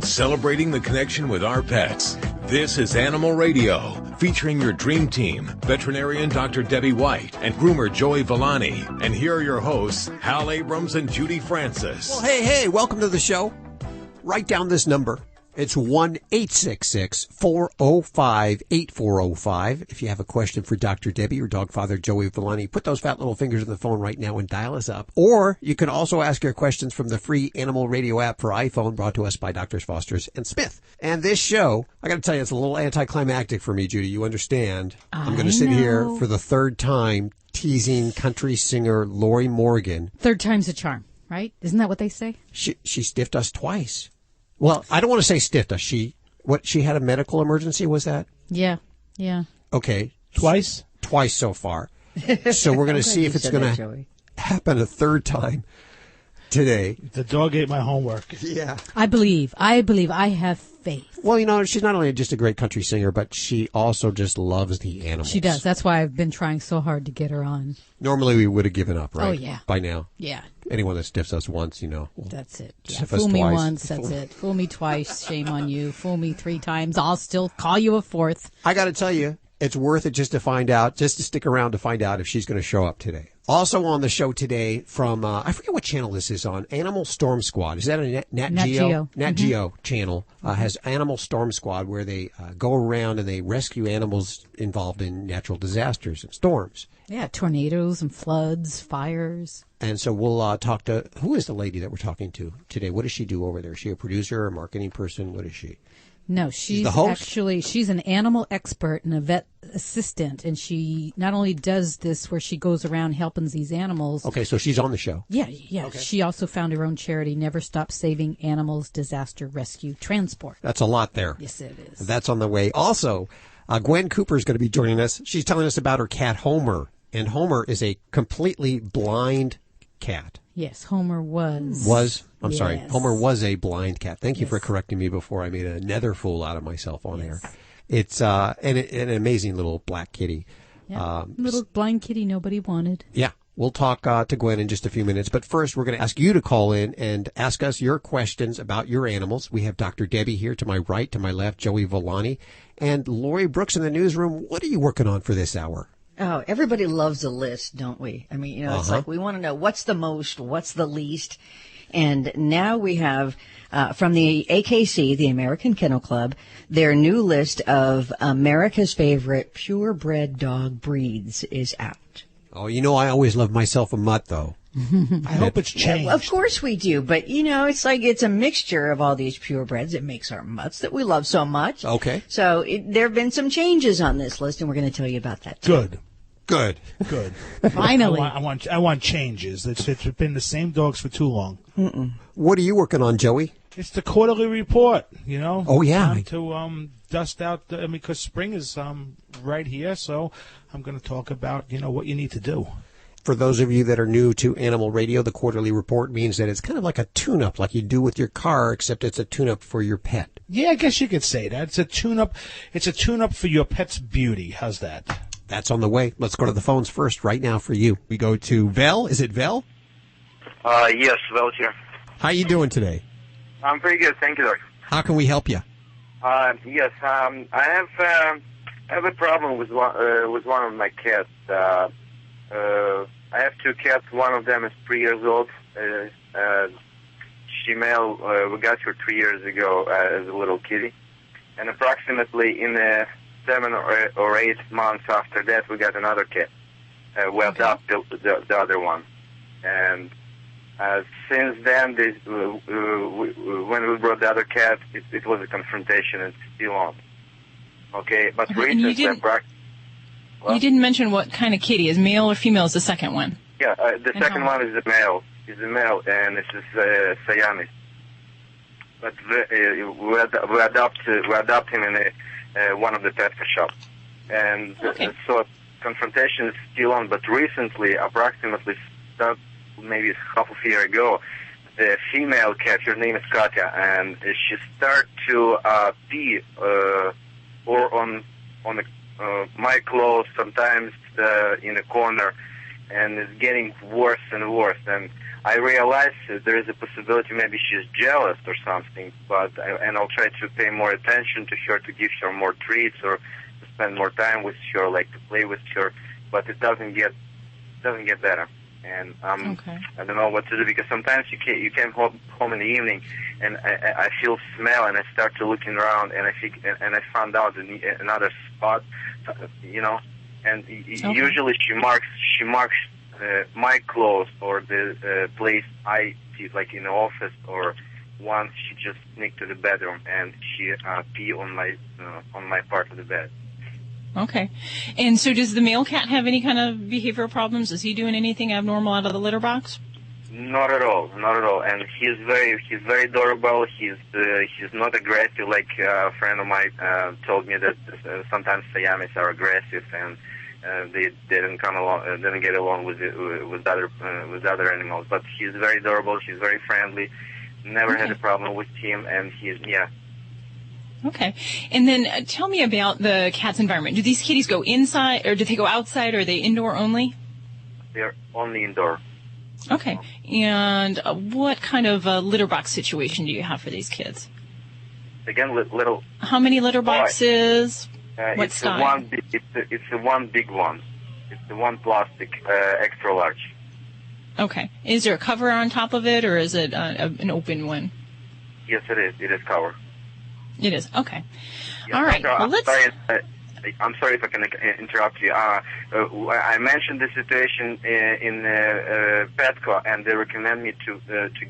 celebrating the connection with our pets. This is Animal Radio, featuring your dream team, veterinarian Dr. Debbie White and groomer Joey Villani. And here are your hosts, Hal Abrams and Judy Francis. Well, hey, welcome to the show. Write down this number. It's 1-866-405-8405. If you have a question for Dr. Debbie or dog father Joey Villani, put those fat little fingers on the phone right now and dial us up. Or you can also ask your questions from the free Animal Radio app for iPhone, brought to us by Drs. Foster's and Smith. And this show, I got to tell you, it's a little anticlimactic for me, Judy. You understand? I'm going to sit here for the third time teasing country singer Lorrie Morgan. Third time's a charm, right? Isn't that what they say? She stiffed us twice. Well, I don't want to say stiffed us. She had a medical emergency, was that? Yeah. Okay. Twice so far. So we're going to see if it's going to happen a third time today. The dog ate my homework. Yeah. I believe. I have faith. Well, you know, she's not only just a great country singer, but she also just loves the animals. She does. That's why I've been trying so hard to get her on. Normally we would have given up, right? Oh, yeah. By now. Yeah. Anyone that stiffs us once, you know. That's it. Yeah. Stiff us Fool me twice. once, that's it. Fool me twice, shame on you. Fool me 3 times, I'll still call you a 4th. I got to tell you, it's worth it just to stick around to find out if she's going to show up today. Also on the show today from, I forget what channel this is on, Animal Storm Squad. Is that a NatGeo? NatGeo channel has Animal Storm Squad, where they go around and they rescue animals involved in natural disasters and storms. Yeah, tornadoes and floods, fires. And so we'll talk to, who is the lady that we're talking to today? What does she do over there? Is she a producer or a marketing person? What is she? No, she's the host? she's an animal expert and a vet assistant, and she not only does this where she goes around helping these animals. Okay, so she's on the show. Yeah. Okay. She also found her own charity, Never Stop Saving Animals Disaster Rescue Transport. That's a lot there. Yes, it is. That's on the way. Also, Gwen Cooper is going to be joining us. She's telling us about her cat, Homer. And Homer is a completely blind cat. Yes, Homer was. Sorry. Homer was a blind cat. Thank you for correcting me before I made a nether fool out of myself on air. It's an amazing little black kitty. Yeah. Little blind kitty nobody wanted. Yeah. We'll talk to Gwen in just a few minutes. But first, we're going to ask you to call in and ask us your questions about your animals. We have Dr. Debbie here to my right, to my left, Joey Villani, and Lorrie Brooks in the newsroom. What are you working on for this hour? Oh, everybody loves a list, don't we? I mean, it's like we want to know what's the most, what's the least. And now we have, from the AKC, the American Kennel Club, their new list of America's favorite purebred dog breeds is out. Oh, you know, I always love myself a mutt, though. I hope it's changed. Yeah, of course we do. But, it's like it's a mixture of all these purebreds that makes our mutts that we love so much. Okay. So there have been some changes on this list, and we're going to tell you about that, too. Good. Finally. I want changes. It's been the same dogs for too long. What are you working on, Joey? It's the quarterly report, Oh, yeah. Time to dust out, because spring is right here, so I'm going to talk about, what you need to do. For those of you that are new to Animal Radio, the quarterly report means that it's kind of like a tune-up, like you do with your car, except it's a tune-up for your pet. Yeah, I guess you could say that. It's a tune-up. It's a tune-up for your pet's beauty. How's that? That's on the way. Let's go to the phones first right now for you. We go to Vel. Is it Vel? Yes, Vel's here. How you doing today? I'm pretty good, thank you, Doc. How can we help you? Yes, I have a problem with one of my cats. I have 2 cats. One of them is 3 years old. Female. We got her 3 years ago as a little kitty, and approximately in 7 or 8 months after that, we got another cat. We adopted the other one, and since then, when we brought the other cat, it was a confrontation. It's still on. Okay, but recently, you didn't mention what kind of kitty. Is male or female is the second one? Yeah, the second one is the male. Is the male, and it's Siamese. But we adopt him in one of the pet shops, and so confrontation is still on. But recently, approximately maybe half a year ago, the female cat, her name is Katya, and she started to pee or on my clothes, sometimes in a corner, and it's getting worse and worse. And I realize there is a possibility maybe she's jealous or something, and I'll try to pay more attention to her, to give her more treats or to spend more time with her, like to play with her, but it doesn't get better. And I don't know what to do, because sometimes you came home in the evening, and I feel smell, and I start to looking around, and I found out another spot, you know, and usually she marks my clothes or the place I see, like in the office, or once she just sneaked to the bedroom and she pee on my part of the bed. Okay. And so does the male cat have any kind of behavioral problems? Is he doing anything abnormal out of the litter box? Not at all. And he's very adorable. He's not aggressive. Like a friend of mine told me that sometimes Siamese are aggressive, and they didn't get along with other animals. But he's very adorable. He's very friendly. Never had a problem with him, and Okay. And then tell me about the cat's environment. Do these kitties go inside, or do they go outside, or are they indoor only? They're only indoor. Okay. And what kind of litter box situation do you have for these kids? Again, little. How many litter boxes? What it's size? It's the one big one. It's the one plastic, extra large. Okay. Is there a cover on top of it, or is it an open one? Yes, it is. It is covered. It is. Okay. Yeah, all right. Well, let's. I'm sorry if I can interrupt you. I mentioned the situation in Petco, and they recommend me to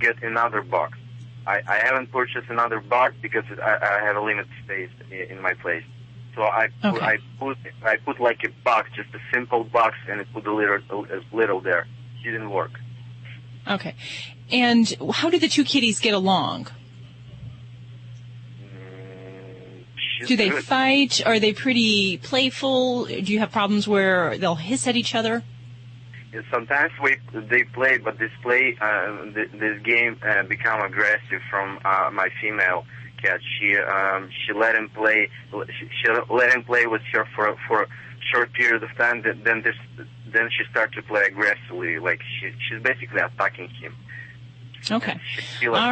get another box. I haven't purchased another box because I have a limited space in my place. So I put like a box, just a simple box, and I put a little there. It didn't work. Okay. And how do the two kitties get along? Do they fight? Are they pretty playful? Do you have problems where they'll hiss at each other? Yeah, sometimes they play, but this game become aggressive from my female cat. She let him play. She let him play with her for a short period of time. Then she started to play aggressively. Like she's basically attacking him. Okay. All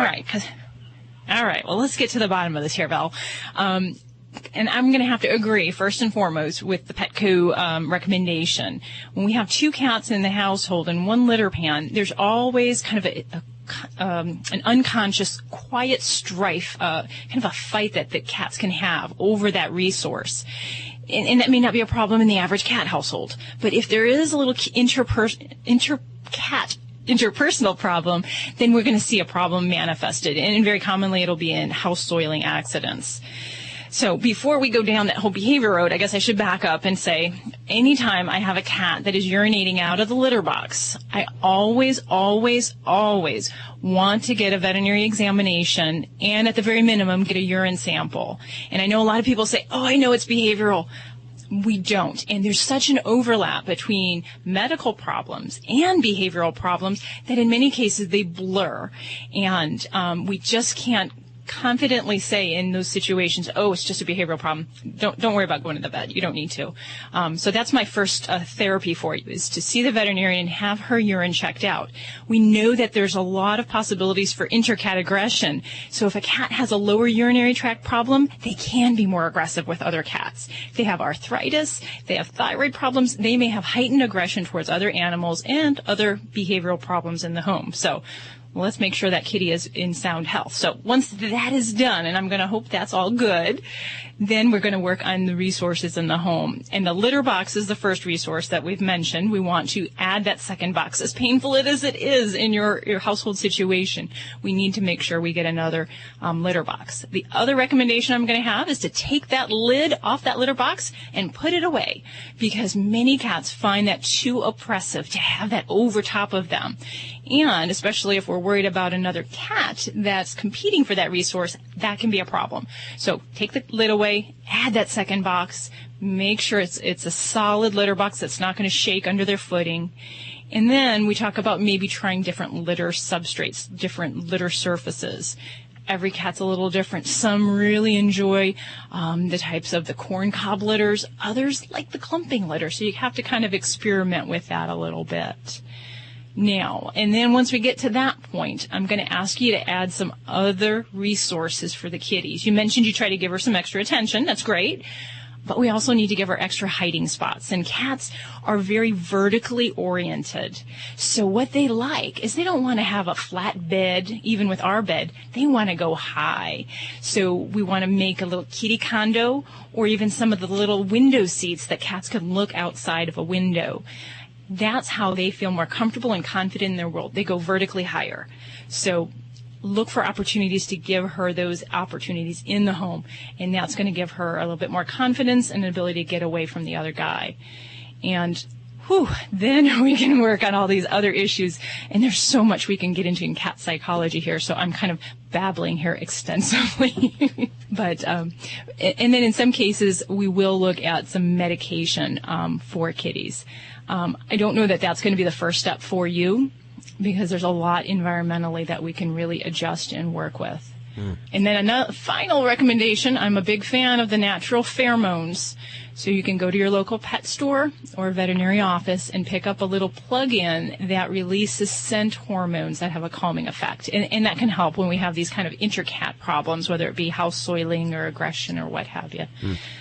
right. Well, let's get to the bottom of this here, Val. And I'm going to have to agree, first and foremost, with the Petco recommendation. When we have two cats in the household and one litter pan, there's always kind of an unconscious, quiet strife, kind of a fight that cats can have over that resource. And that may not be a problem in the average cat household. But if there is a little interpersonal problem, then we're going to see a problem manifested. And very commonly it'll be in house soiling accidents. So before we go down that whole behavior road, I guess I should back up and say, anytime I have a cat that is urinating out of the litter box, I always want to get a veterinary examination and at the very minimum get a urine sample. And I know a lot of people say, I know it's behavioral. We don't. And there's such an overlap between medical problems and behavioral problems that in many cases they blur. And we just can't confidently say in those situations, it's just a behavioral problem. Don't worry about going to the vet. You don't need to. So that's my first therapy for you, is to see the veterinarian and have her urine checked out. We know that there's a lot of possibilities for intercat aggression. So if a cat has a lower urinary tract problem, they can be more aggressive with other cats. If they have arthritis, they have thyroid problems, they may have heightened aggression towards other animals and other behavioral problems in the home. So let's make sure that kitty is in sound health. So once that is done, and I'm going to hope that's all good, then we're going to work on the resources in the home. And the litter box is the first resource that we've mentioned. We want to add that second box. As painful as it is in your household situation, we need to make sure we get another litter box. The other recommendation I'm going to have is to take that lid off that litter box and put it away, because many cats find that too oppressive to have that over top of them. And especially if we're worried about another cat that's competing for that resource, that can be a problem. So take the lid away, add that second box, make sure it's a solid litter box that's not going to shake under their footing. And then we talk about maybe trying different litter substrates, different litter surfaces. Every cat's a little different. Some really enjoy the types of the corn cob litters. Others like the clumping litter. So you have to kind of experiment with that a little bit. Now, and then once we get to that point, I'm going to ask you to add some other resources for the kitties. You mentioned you try to give her some extra attention. That's great. But we also need to give her extra hiding spots. And cats are very vertically oriented. So what they like is they don't want to have a flat bed, even with our bed. They want to go high. So we want to make a little kitty condo or even some of the little window seats that cats can look outside of a window. That's how they feel more comfortable and confident in their world. They go vertically higher. So look for opportunities to give her those opportunities in the home. And that's going to give her a little bit more confidence and an ability to get away from the other guy. And then we can work on all these other issues. And there's so much we can get into in cat psychology here. So I'm kind of babbling here extensively. But, and then in some cases, we will look at some medication for kitties. I don't know that that's going to be the first step for you, because there's a lot environmentally that we can really adjust and work with. And then another final recommendation, I'm a big fan of the natural pheromones. So you can go to your local pet store or veterinary office and pick up a little plug-in that releases scent hormones that have a calming effect. And that can help when we have these kind of inter-cat problems, whether it be house soiling or aggression or what have you.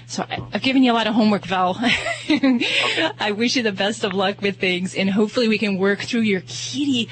So I've given you a lot of homework, Val. I wish you the best of luck with things, and hopefully we can work through your kitty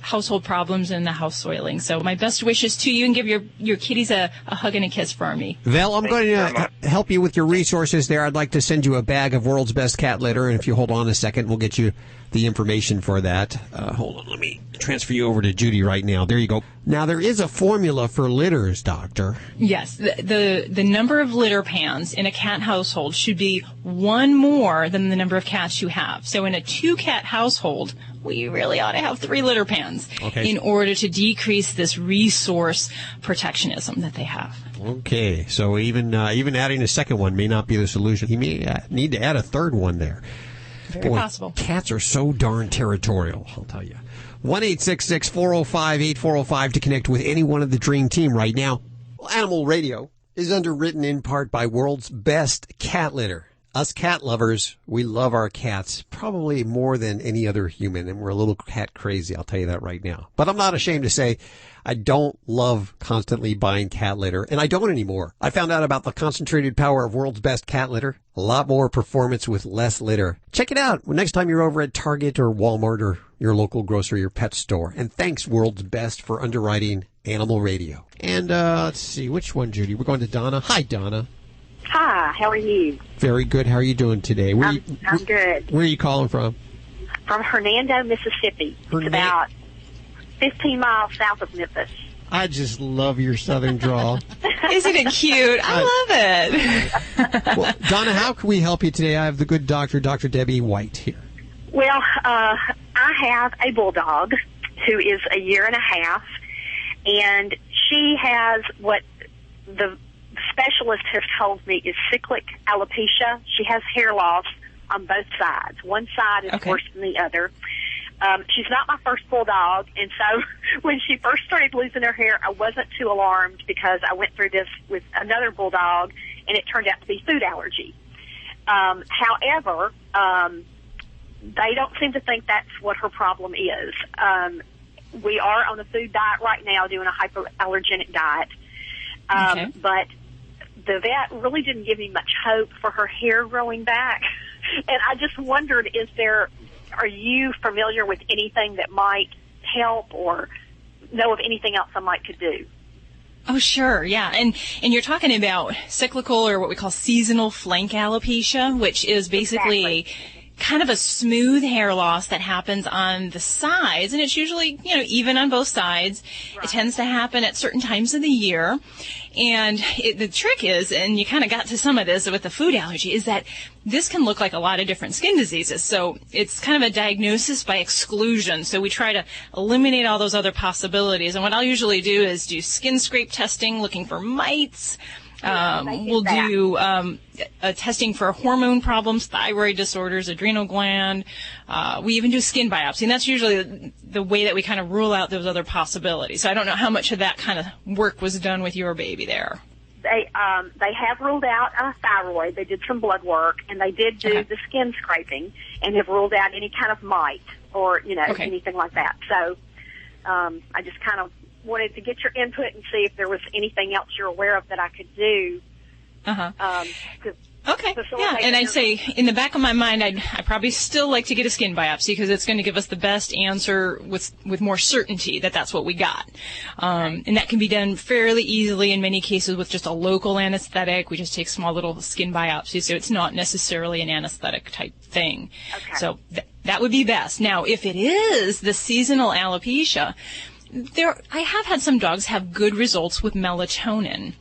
household problems and the house soiling. So my best wishes to you, and give your kitties a hug and a kiss for me. Val, I'm going to help you with your resources there. I'd like to send you a bag of World's Best Cat Litter, and if you hold on a second, we'll get you the information for that. Hold on, let me transfer you over to Judy right now. There you go. Now, there is a formula for litters, Doctor. Yes, the number of litter pans in a cat household should be one more than the number of cats you have. So in a 2-cat household, we really ought to have 3 litter pans in order to decrease this resource protectionism that they have. Okay, so even adding a second one may not be the solution. You may need to add a third one there. Very possible. Cats are so darn territorial, I'll tell you. 1-866-405-8405 to connect with any one of the Dream Team right now. Animal Radio is underwritten in part by World's Best Cat Litter. Us cat lovers, we love our cats probably more than any other human, and we're a little cat crazy, I'll tell you that right now. But I'm not ashamed to say I don't love constantly buying cat litter, and I don't anymore. I found out about the concentrated power of World's Best Cat Litter. A lot more performance with less litter. Check it out next time you're over at Target or Walmart or your local grocery or pet store. And thanks, World's Best, for underwriting Animal Radio. And let's see, which one, Judy? We're going to Donna. Hi, Donna. Hi, how are you? Very good. How are you doing today? I'm good. Where are you calling from? From Hernando, Mississippi. It's about 15 miles south of Memphis. I just love your southern drawl. Isn't it cute? I love it. Well, Donna, how can we help you today? I have the good doctor, Dr. Debbie White, here. Well, I have a bulldog who is a year and a half, and she has what the specialist has told me is cyclic alopecia. She has hair loss on both sides. One side is worse than the other. She's not my first bulldog, and so when she first started losing her hair, I wasn't too alarmed because I went through this with another bulldog, and it turned out to be food allergy. However, they don't seem to think that's what her problem is. We are on a food diet right now, doing a hypoallergenic diet, but the vet really didn't give me much hope for her hair growing back. And I just wondered, are you familiar with anything that might help or know of anything else I could do? Oh, sure, yeah. And you're talking about cyclical, or what we call seasonal flank alopecia, which is basically kind of a smooth hair loss that happens on the sides, and it's usually, even on both sides. Right. It tends to happen at certain times of the year. And the trick is, and you kind of got to some of this with the food allergy, is that this can look like a lot of different skin diseases. So it's kind of a diagnosis by exclusion. So we try to eliminate all those other possibilities. And what I'll usually do is do skin scrape testing, looking for mites. We'll do testing for hormone problems, thyroid disorders, adrenal gland. We even do skin biopsy, and that's usually the way that we kind of rule out those other possibilities. So I don't know how much of that kind of work was done with your baby there. They have ruled out thyroid. They did some blood work, and they did do the skin scraping, and have ruled out any kind of mite or anything like that. So I just kind of wanted to get your input and see if there was anything else you're aware of that I could do. Okay. Yeah, and I'd say in the back of my mind, I'd probably still like to get a skin biopsy because it's going to give us the best answer with more certainty that that's what we got. And that can be done fairly easily in many cases with just a local anesthetic. We just take small little skin biopsies, so it's not necessarily an anesthetic type thing. Okay. So that would be best. Now, if it is the seasonal alopecia, I have had some dogs have good results with melatonin.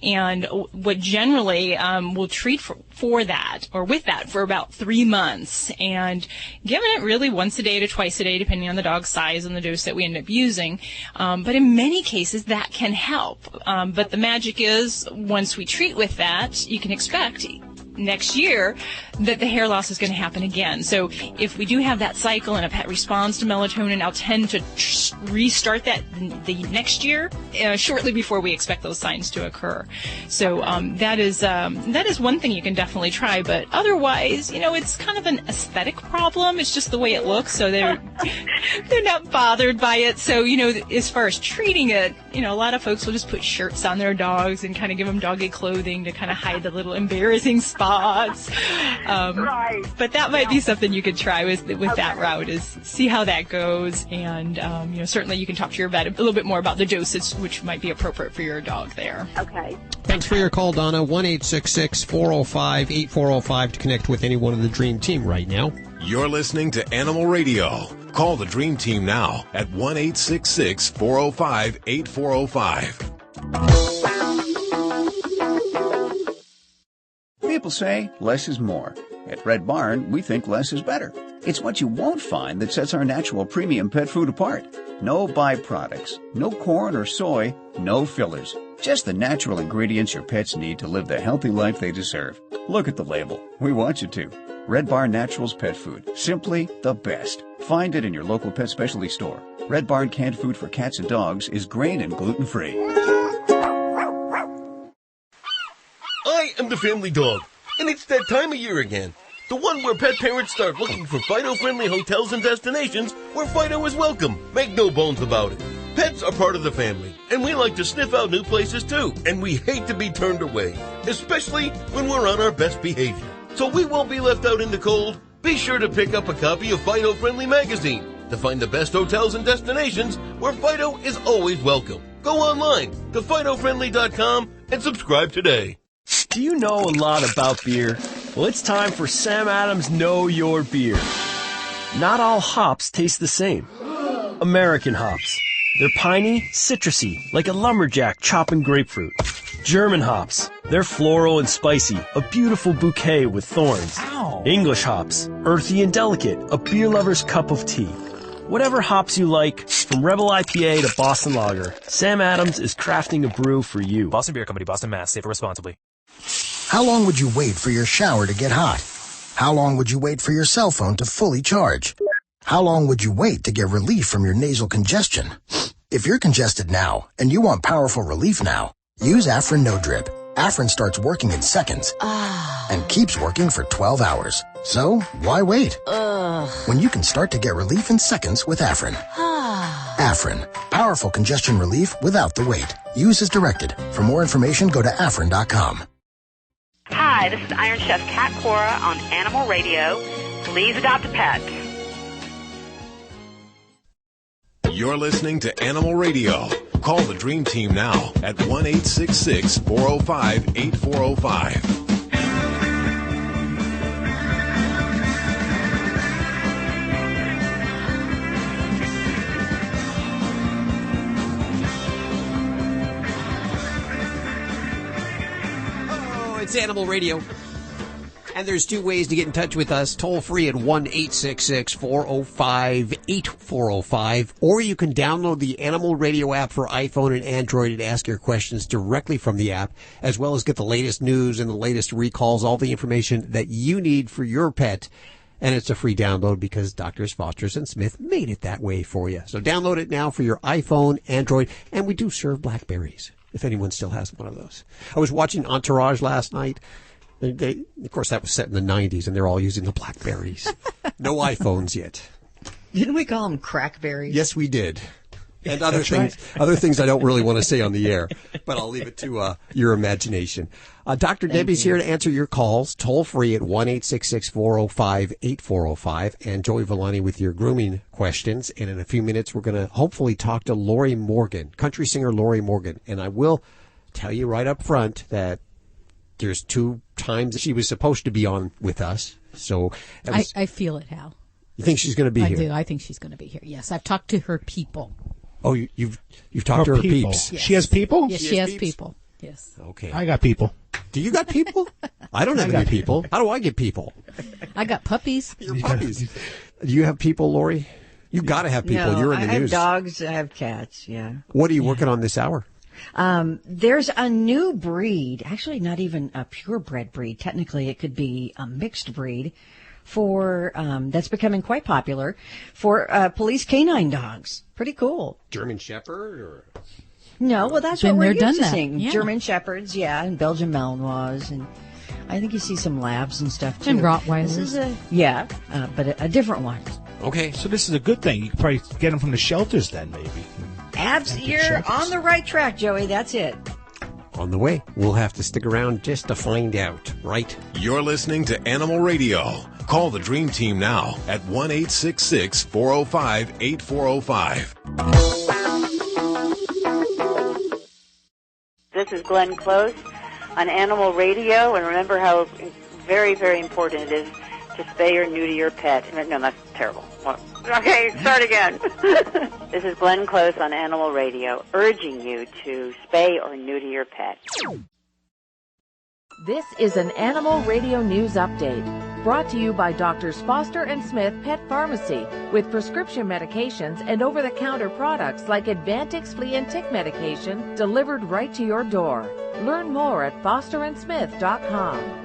And what generally we'll treat for that or with that for about 3 months, and giving it really once a day to twice a day, depending on the dog's size and the dose that we end up using. But in many cases, that can help. But the magic is once we treat with that, you can expect next year that the hair loss is going to happen again. So if we do have that cycle and a pet responds to melatonin, I'll tend to restart that the next year, shortly before we expect those signs to occur. So that is one thing you can definitely try. But otherwise, it's kind of an aesthetic problem. It's just the way it looks. So they're not bothered by it. So as far as treating it, a lot of folks will just put shirts on their dogs and kind of give them doggy clothing to kind of hide the little embarrassing spots. Right. But that might be something you could try with that route, is see how that goes. And, certainly you can talk to your vet a little bit more about the dosage, which might be appropriate for your dog there. Okay. Thanks for your call, Donna. 1-866-405-8405 to connect with anyone in the Dream Team right now. You're listening to Animal Radio. Call the Dream Team now at 1-866-405-8405. People say less is more. At Red Barn, we think less is better. It's what you won't find that sets our natural premium pet food apart. No byproducts, no corn or soy, no fillers. Just the natural ingredients your pets need to live the healthy life they deserve. Look at the label. We want you to. Red Barn Naturals Pet Food. Simply the best. Find it in your local pet specialty store. Red Barn canned food for cats and dogs is grain and gluten-free. I am the family dog, and it's that time of year again. The one where pet parents start looking for Fido-friendly hotels and destinations where Fido is welcome. Make no bones about it. Pets are part of the family, and we like to sniff out new places too, and we hate to be turned away, especially when we're on our best behavior. So we won't be left out in the cold. Be sure to pick up a copy of Fido-friendly magazine to find the best hotels and destinations where Fido is always welcome. Go online to FidoFriendly.com and subscribe today. Do you know a lot about beer? Well, it's time for Sam Adams' Know Your Beer. Not all hops taste the same. American hops. They're piney, citrusy, like a lumberjack chopping grapefruit. German hops. They're floral and spicy, a beautiful bouquet with thorns. Ow. English hops. Earthy and delicate, a beer lover's cup of tea. Whatever hops you like, from Rebel IPA to Boston Lager, Sam Adams is crafting a brew for you. Boston Beer Company, Boston, Mass. Savor responsibly. How long would you wait for your shower to get hot? How long would you wait for your cell phone to fully charge? How long would you wait to get relief from your nasal congestion? If you're congested now and you want powerful relief now, use Afrin No Drip. Afrin starts working in seconds and keeps working for 12 hours. So, why wait? When you can start to get relief in seconds with Afrin. Afrin, powerful congestion relief without the wait. Use as directed. For more information, go to Afrin.com. Hi, this is Iron Chef Kat Cora on Animal Radio. Please adopt a pet. You're listening to Animal Radio. Call the Dream Team now at 1-866-405-8405. It's Animal Radio. And there's two ways to get in touch with us. Toll free at 1-866-405-8405. Or you can download the Animal Radio app for iPhone and Android and ask your questions directly from the app, as well as get the latest news and the latest recalls, all the information that you need for your pet. And it's a free download because Drs. Foster's and Smith made it that way for you. So download it now for your iPhone, Android, and we do serve Blackberries, if anyone still has one of those. I was watching Entourage last night. Of course, that was set in the 90s, and they're all using the Blackberries. No iPhones yet. Didn't we call them crackberries? Yes, we did. And other things, other things I don't really want to say on the air, but I'll leave it to your imagination. Dr. Debbie's here to answer your calls, toll free at 1-866-405-8405, and Joey Villani with your grooming questions. And in a few minutes, we're going to hopefully talk to Lorrie Morgan, country singer Lorrie Morgan. And I will tell you right up front that there's 2 times she was supposed to be on with us. So I feel it, Hal. You think she's going to be here? I do. I think she's going to be here. Yes, I've talked to her people. Oh, you've talked to her peeps. Yes. She has people? Yes, she has people. Yes. Okay. I got people. Do you got people? I don't have any people. How do I get people? I got puppies. Your puppies. Do you have people, Lorrie? You got to have people. No, You're in the news. I have dogs. I have cats. Yeah. What are you working on this hour? There's a new breed, actually not even a purebred breed. Technically, it could be a mixed breed for that's becoming quite popular for police canine dogs. Pretty cool. German Shepherd or? No, well, that's Been what we're there, used to done that. seeing. Yeah. German Shepherds, yeah, and Belgian Malinois, and I think you see some Labs and stuff too. And Rottweilers. This is but a different one. Okay. So this is a good thing. You could probably get them from the shelters then, maybe. You're on the right track, Joey. That's it. On the way. We'll have to stick around just to find out, right? You're listening to Animal Radio. Call the Dream Team now at 1-866-405-8405. This is Gwen Close on Animal Radio, and remember how very, very important it is to spay or neuter your pet. No, that's terrible. Well, okay, start again. This is Glenn Close on Animal Radio, urging you to spay or neuter your pet. This is an Animal Radio News Update, brought to you by Drs. Foster and Smith Pet Pharmacy, with prescription medications and over-the-counter products like Advantix flea and tick medication delivered right to your door. Learn more at fosterandsmith.com.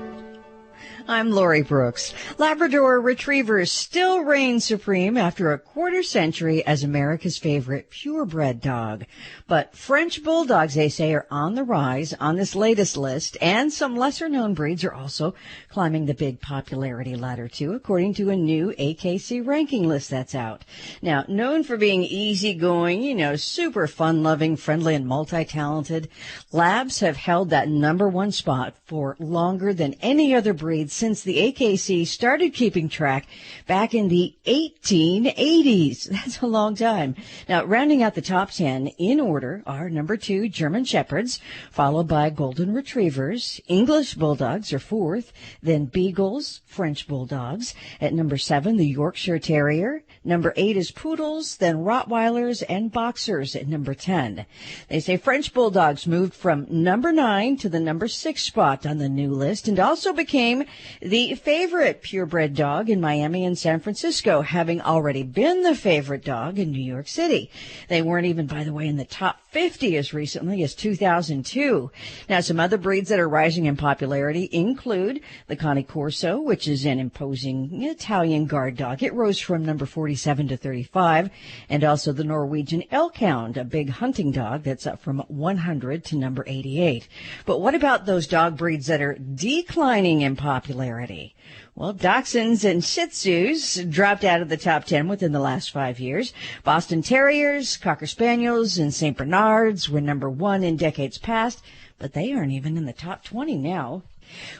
I'm Lori Brooks. Labrador Retrievers still reign supreme after a quarter century as America's favorite purebred dog. But French Bulldogs, they say, are on the rise on this latest list, and some lesser-known breeds are also climbing the big popularity ladder, too, according to a new AKC ranking list that's out. Now, known for being easygoing, super fun-loving, friendly, and multi-talented, Labs have held that #1 spot for longer than any other breed since the AKC started keeping track back in the 1880s. That's a long time. Now, rounding out the top 10 in order are #2, German Shepherds, followed by Golden Retrievers. English Bulldogs are 4th, then Beagles, French Bulldogs. At #7, the Yorkshire Terrier. #8 is Poodles, then Rottweilers and Boxers at #10. They say French Bulldogs moved from #9 to the #6 spot on the new list and also became the favorite purebred dog in Miami and San Francisco, having already been the favorite dog in New York City. They weren't even, by the way, in the top 50 as recently as 2002. Now, some other breeds that are rising in popularity include the Cane Corso, which is an imposing Italian guard dog. It rose from #47 to 35, and also the Norwegian Elkhound, a big hunting dog that's up from 100 to #88. But what about those dog breeds that are declining in popularity? Well, Dachshunds and Shih Tzus dropped out of the top 10 within the last 5 years. Boston Terriers, Cocker Spaniels, and St. Bernards were #1 in decades past, but they aren't even in the top 20 now.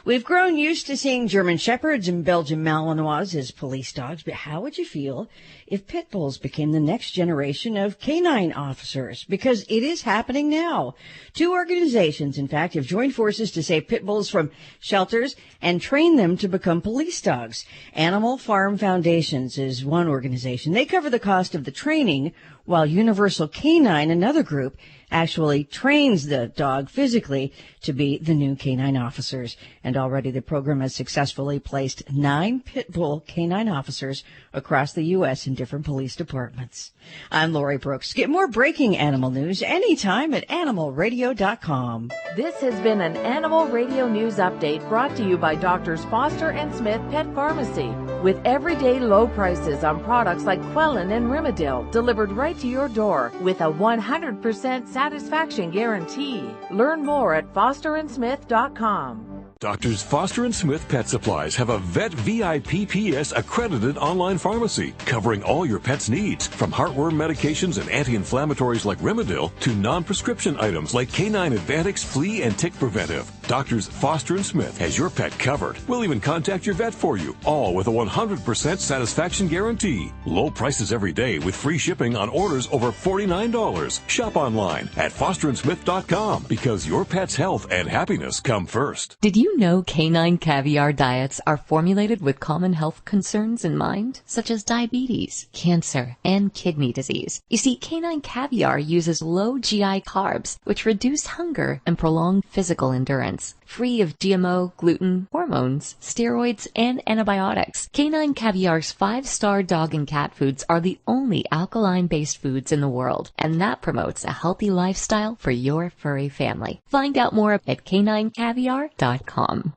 We've grown used to seeing German Shepherds and Belgian Malinois as police dogs, but how would you feel if pit bulls became the next generation of canine officers? Because it is happening now. 2 organizations, in fact, have joined forces to save pit bulls from shelters and train them to become police dogs. Animal Farm Foundations is one organization. They cover the cost of the training, while Universal Canine, another group, actually trains the dog physically to be the new canine officers. And already the program has successfully placed 9 pit bull canine officers across the U.S. in different police departments. I'm Lorrie Brooks. Get more breaking animal news anytime at animalradio.com. This has been an Animal Radio News Update brought to you by Doctors Foster and Smith Pet Pharmacy. With everyday low prices on products like Quellin and Rimadyl delivered right to your door with a 100% satisfaction guarantee. Learn more at fosterandsmith.com. Doctors Foster and Smith Pet Supplies have a Vet VIPPS accredited online pharmacy covering all your pet's needs, from heartworm medications and anti-inflammatories like Rimadyl to non-prescription items like Canine Advantix Flea and Tick Preventive. Doctors Foster and Smith has your pet covered. We'll even contact your vet for you, all with a 100% satisfaction guarantee. Low prices every day with free shipping on orders over $49. Shop online at fosterandsmith.com because your pet's health and happiness come first. Did you know canine caviar diets are formulated with common health concerns in mind, such as diabetes, cancer, and kidney disease? You see, canine caviar uses low GI carbs, which reduce hunger and prolong physical endurance. Free of GMO, gluten, hormones, steroids, and antibiotics, canine caviar's 5-star dog and cat foods are the only alkaline-based foods in the world, and that promotes a healthy lifestyle for your furry family. Find out more at caninecaviar.com.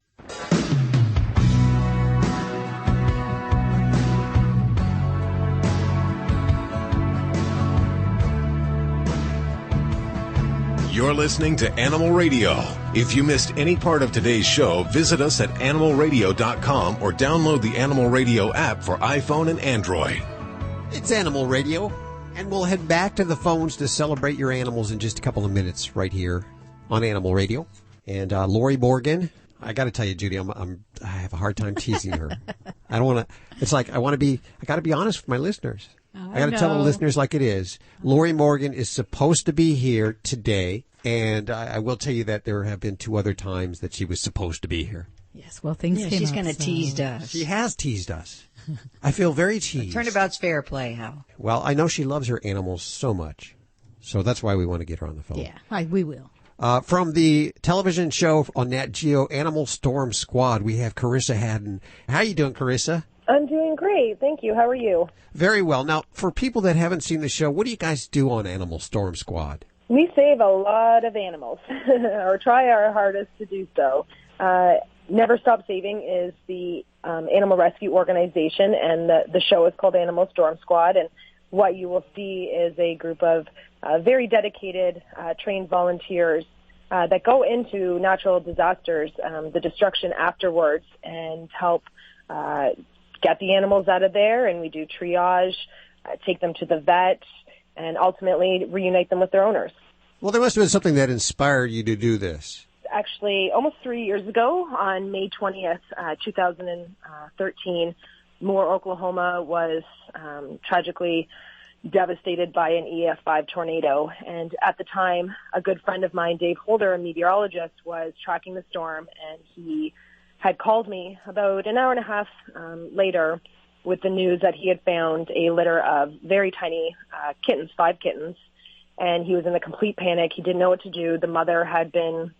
You're listening to Animal Radio. If you missed any part of today's show, visit us at animalradio.com or download the Animal Radio app for iPhone and Android. It's Animal Radio, and we'll head back to the phones to celebrate your animals in just a couple of minutes right here on Animal Radio. And Lorrie Morgan, I got to tell you, Judy, I have a hard time teasing her. I don't want to. It's like I got to be honest with my listeners. I got to tell the listeners like it is. Lorrie Morgan is supposed to be here today, and I will tell you that there have been 2 other times that she was supposed to be here. Yes, well, things came she's up. kind of teased us. She has teased us. I feel very teased. Turnabout's fair play, Hal. Well, I know she loves her animals so much, so that's why we want to get her on the phone. Yeah, we will. From the television show on NatGeo Animal Storm Squad, we have Karissa Hadden. How you doing, Karissa? I'm doing great. Thank you. How are you? Very well. Now, for people that haven't seen the show, what do you guys do on Animal Storm Squad? We save a lot of animals, or try our hardest to do so. Never Stop Saving is the animal rescue organization, and the show is called Animal Storm Squad. And what you will see is a group of very dedicated, trained volunteers that go into natural disasters, the destruction afterwards, and help get the animals out of there. And we do triage, take them to the vet, and ultimately reunite them with their owners. Well, there must have been something that inspired you to do this. Actually, almost 3 years ago, on May 20th, 2013, Moore, Oklahoma was tragically devastated by an EF5 tornado. And at the time, a good friend of mine, Dave Holder, a meteorologist, was tracking the storm, and he had called me about an hour and a half later with the news that he had found a litter of very tiny kittens, 5 kittens, and he was in a complete panic. He didn't know what to do. The mother had been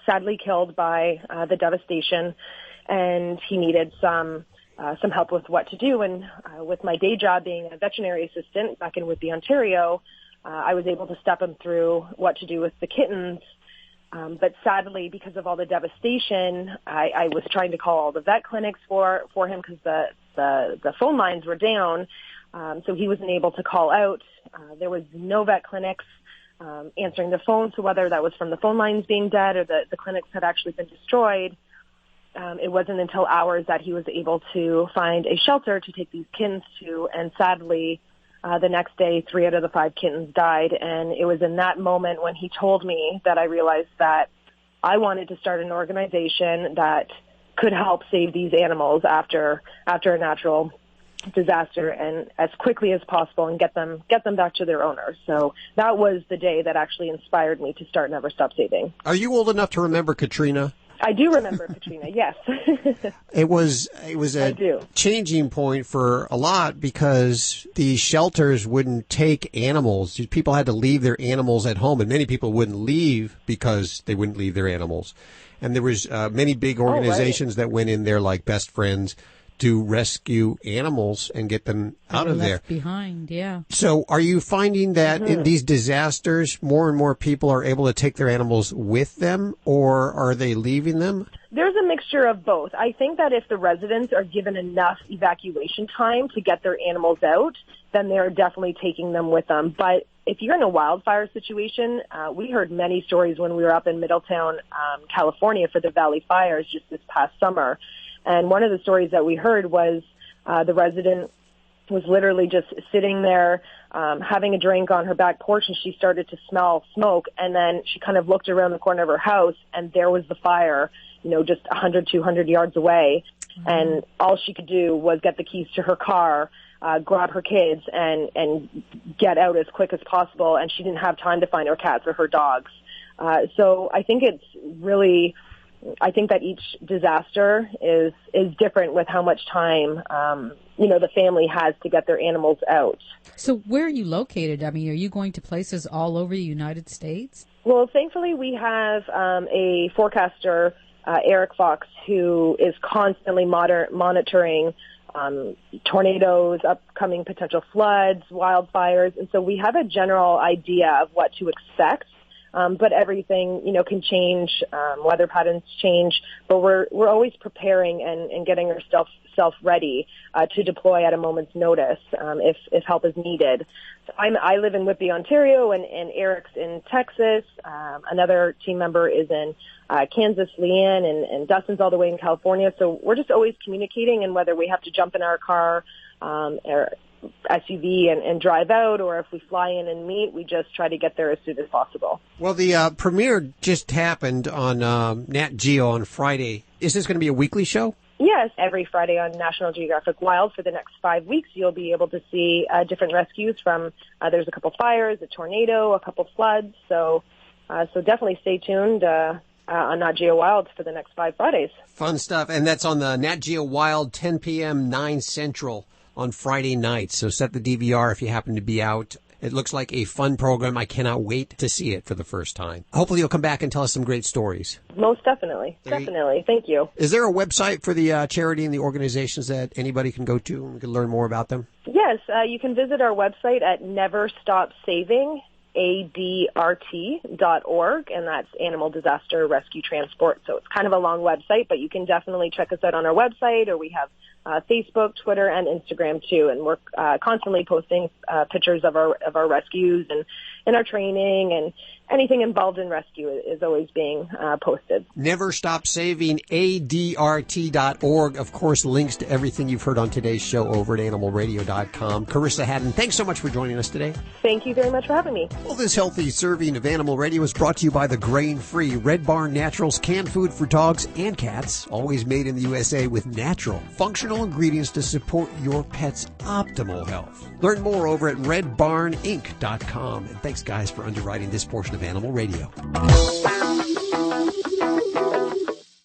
sadly killed by the devastation, and he needed some help with what to do. And with my day job being a veterinary assistant back in Whitby, Ontario, I was able to step him through what to do with the kittens. But sadly, because of all the devastation, I was trying to call all the vet clinics for him because the phone lines were down. So he wasn't able to call out. There was no vet clinics answering the phone. So whether that was from the phone lines being dead or the clinics had actually been destroyed, it wasn't until hours that he was able to find a shelter to take these kittens to. And sadly, the next day, 3 out of the 5 kittens died. And it was in that moment when he told me that I realized that I wanted to start an organization that could help save these animals after a natural disaster, and as quickly as possible, and get them back to their owners. So that was the day that actually inspired me to start Never Stop Saving. Are you old enough to remember Katrina? I do remember Katrina, yes. It was a changing point for a lot because the shelters wouldn't take animals. People had to leave their animals at home, and many people wouldn't leave because they wouldn't leave their animals. And there was many big organizations that went in there, like Best Friends, to rescue animals and get them out of there. Left behind, yeah. So are you finding that in these disasters, more and more people are able to take their animals with them, or are they leaving them? There's a mixture of both. I think that if the residents are given enough evacuation time to get their animals out, then they're definitely taking them with them. But if you're in a wildfire situation, we heard many stories when we were up in Middletown, California for the Valley Fires just this past summer. And one of the stories that we heard was the resident was literally just sitting there having a drink on her back porch, and she started to smell smoke. And then she kind of looked around the corner of her house, and there was the fire, just 100, 200 yards away. Mm-hmm. And all she could do was get the keys to her car, grab her kids, and get out as quick as possible. And she didn't have time to find her cats or her dogs. So I think I think that each disaster is different with how much time, the family has to get their animals out. So where are you located? I mean, are you going to places all over the United States? Well, thankfully we have a forecaster, Eric Fox, who is constantly monitoring tornadoes, upcoming potential floods, wildfires. And so we have a general idea of what to expect. But everything, can change, weather patterns change, but we're always preparing and getting ourselves ready to deploy at a moment's notice if help is needed. So I live in Whitby, Ontario, and Eric's in Texas. Another team member is in Kansas, Leanne, and Dustin's all the way in California. So we're just always communicating, and whether we have to jump in our car or SUV and drive out, or if we fly in and meet, we just try to get there as soon as possible. Well, the premiere just happened on NatGeo on Friday. Is this going to be a weekly show? Yes, every Friday on National Geographic Wild for the next 5 weeks, you'll be able to see different rescues from, there's a couple fires, a tornado, a couple floods. So definitely stay tuned on NatGeo Wild for the next 5 Fridays. Fun stuff. And that's on the NatGeo Wild, 10 p.m., 9 Central on Friday nights. So set the DVR if you happen to be out. It looks like a fun program. I cannot wait to see it for the first time. Hopefully you'll come back and tell us some great stories. Most definitely. Definitely. Thank you. Is there a website for the charity and the organizations that anybody can go to and can learn more about them? Yes. You can visit our website at neverstopsaving.adrt.org, and that's Animal Disaster Rescue Transport. So it's kind of a long website, but you can definitely check us out on our website, or we have Facebook, Twitter, and Instagram too, and we're constantly posting pictures of our rescues and our training, and anything involved in rescue is always being posted. Never Stop Saving, ADRT.org. Of course, links to everything you've heard on today's show over at animalradio.com. Karissa Hadden, thanks so much for joining us today. Thank you very much for having me. Well, this healthy serving of Animal Radio is brought to you by the grain-free Red Barn Naturals canned food for dogs and cats, always made in the USA with natural, functional ingredients to support your pet's optimal health. Learn more over at redbarninc.com. And thanks, guys, for underwriting this portion of Animal Radio.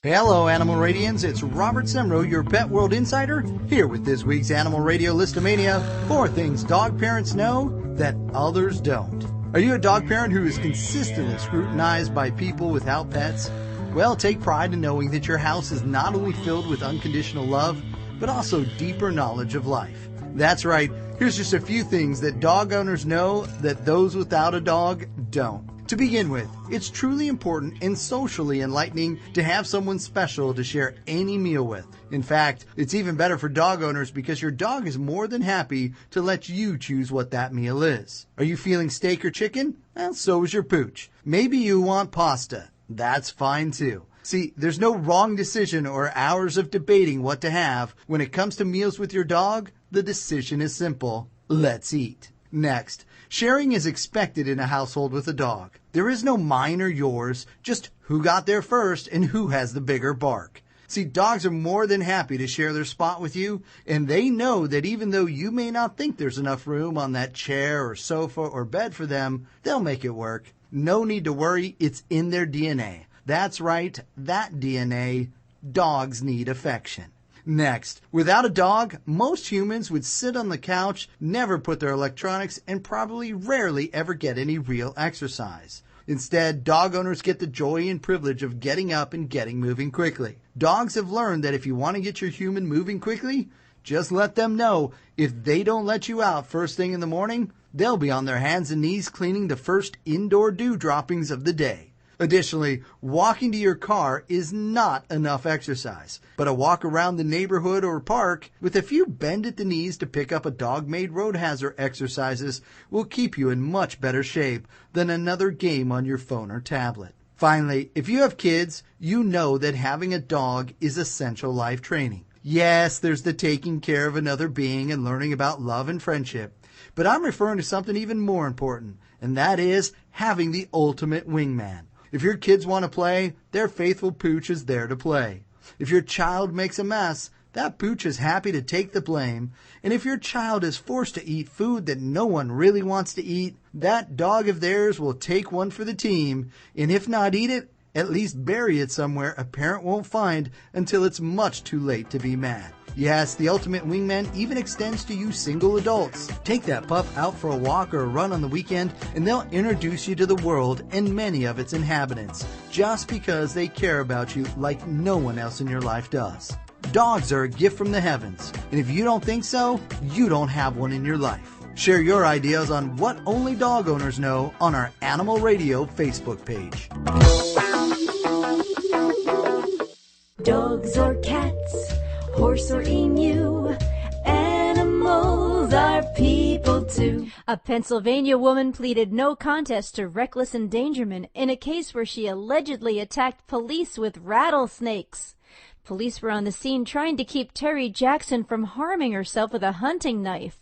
Hello, Animal Radians. It's Robert Semro, your Pet World Insider, here with this week's Animal Radio Listomania, 4 things dog parents know that others don't. Are you a dog parent who is consistently scrutinized by people without pets? Well, take pride in knowing that your house is not only filled with unconditional love, but also deeper knowledge of life. That's right. Here's just a few things that dog owners know that those without a dog don't. To begin with, it's truly important and socially enlightening to have someone special to share any meal with. In fact, it's even better for dog owners because your dog is more than happy to let you choose what that meal is. Are you feeling steak or chicken? Well, so is your pooch. Maybe you want pasta. That's fine too. See, there's no wrong decision or hours of debating what to have. When it comes to meals with your dog, the decision is simple. Let's eat. Next, sharing is expected in a household with a dog. There is no mine or yours, just who got there first and who has the bigger bark. See, dogs are more than happy to share their spot with you, and they know that even though you may not think there's enough room on that chair or sofa or bed for them, they'll make it work. No need to worry, it's in their DNA. That's right, that DNA. Dogs need affection. Next, without a dog, most humans would sit on the couch, never put their electronics, and probably rarely ever get any real exercise. Instead, dog owners get the joy and privilege of getting up and getting moving quickly. Dogs have learned that if you want to get your human moving quickly, just let them know if they don't let you out first thing in the morning, they'll be on their hands and knees cleaning the first indoor dew droppings of the day. Additionally, walking to your car is not enough exercise, but a walk around the neighborhood or park with a few bend at the knees to pick up a dog-made road hazard exercises will keep you in much better shape than another game on your phone or tablet. Finally, if you have kids, you know that having a dog is essential life training. Yes, there's the taking care of another being and learning about love and friendship, but I'm referring to something even more important, and that is having the ultimate wingman. If your kids want to play, their faithful pooch is there to play. If your child makes a mess, that pooch is happy to take the blame. And if your child is forced to eat food that no one really wants to eat, that dog of theirs will take one for the team, and if not eat it, at least bury it somewhere a parent won't find until it's much too late to be mad. Yes, the ultimate wingman even extends to you single adults. Take that pup out for a walk or a run on the weekend, and they'll introduce you to the world and many of its inhabitants, just because they care about you like no one else in your life does. Dogs are a gift from the heavens, and if you don't think so, you don't have one in your life. Share your ideas on what only dog owners know on our Animal Radio Facebook page. Dogs or cats, horse or emu, animals are people too. A Pennsylvania woman pleaded no contest to reckless endangerment in a case where she allegedly attacked police with rattlesnakes. Police were on the scene trying to keep Terry Jackson from harming herself with a hunting knife.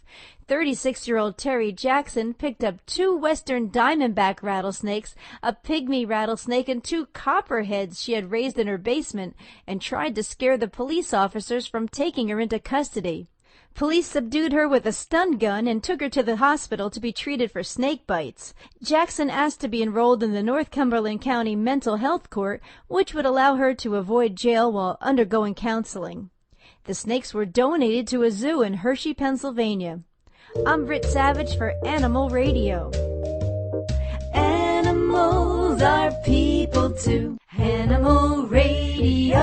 36-year-old Terry Jackson picked up 2 western diamondback rattlesnakes, a pygmy rattlesnake, and 2 copperheads she had raised in her basement, and tried to scare the police officers from taking her into custody. Police subdued her with a stun gun and took her to the hospital to be treated for snake bites. Jackson asked to be enrolled in the North Cumberland County Mental Health Court, which would allow her to avoid jail while undergoing counseling. The snakes were donated to a zoo in Hershey, Pennsylvania. I'm Britt Savage for Animal Radio. Animals are people too. Animal Radio.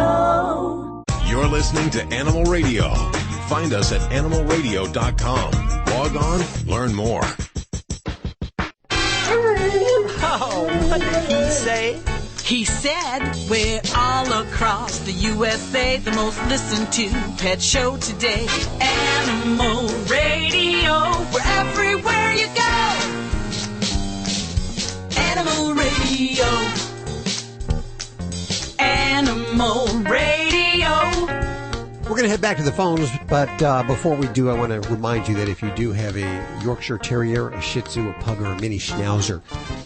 You're listening to Animal Radio. Find us at animalradio.com. Log on, learn more. Oh, what did he say? He said we're all across the USA, the most listened to pet show today. Animal Radio, we're everywhere you go. Animal Radio. Animal Radio. We're going to head back to the phones, but before we do, I want to remind you that if you do have a Yorkshire Terrier, a Shih Tzu, a Pug, or a Mini Schnauzer,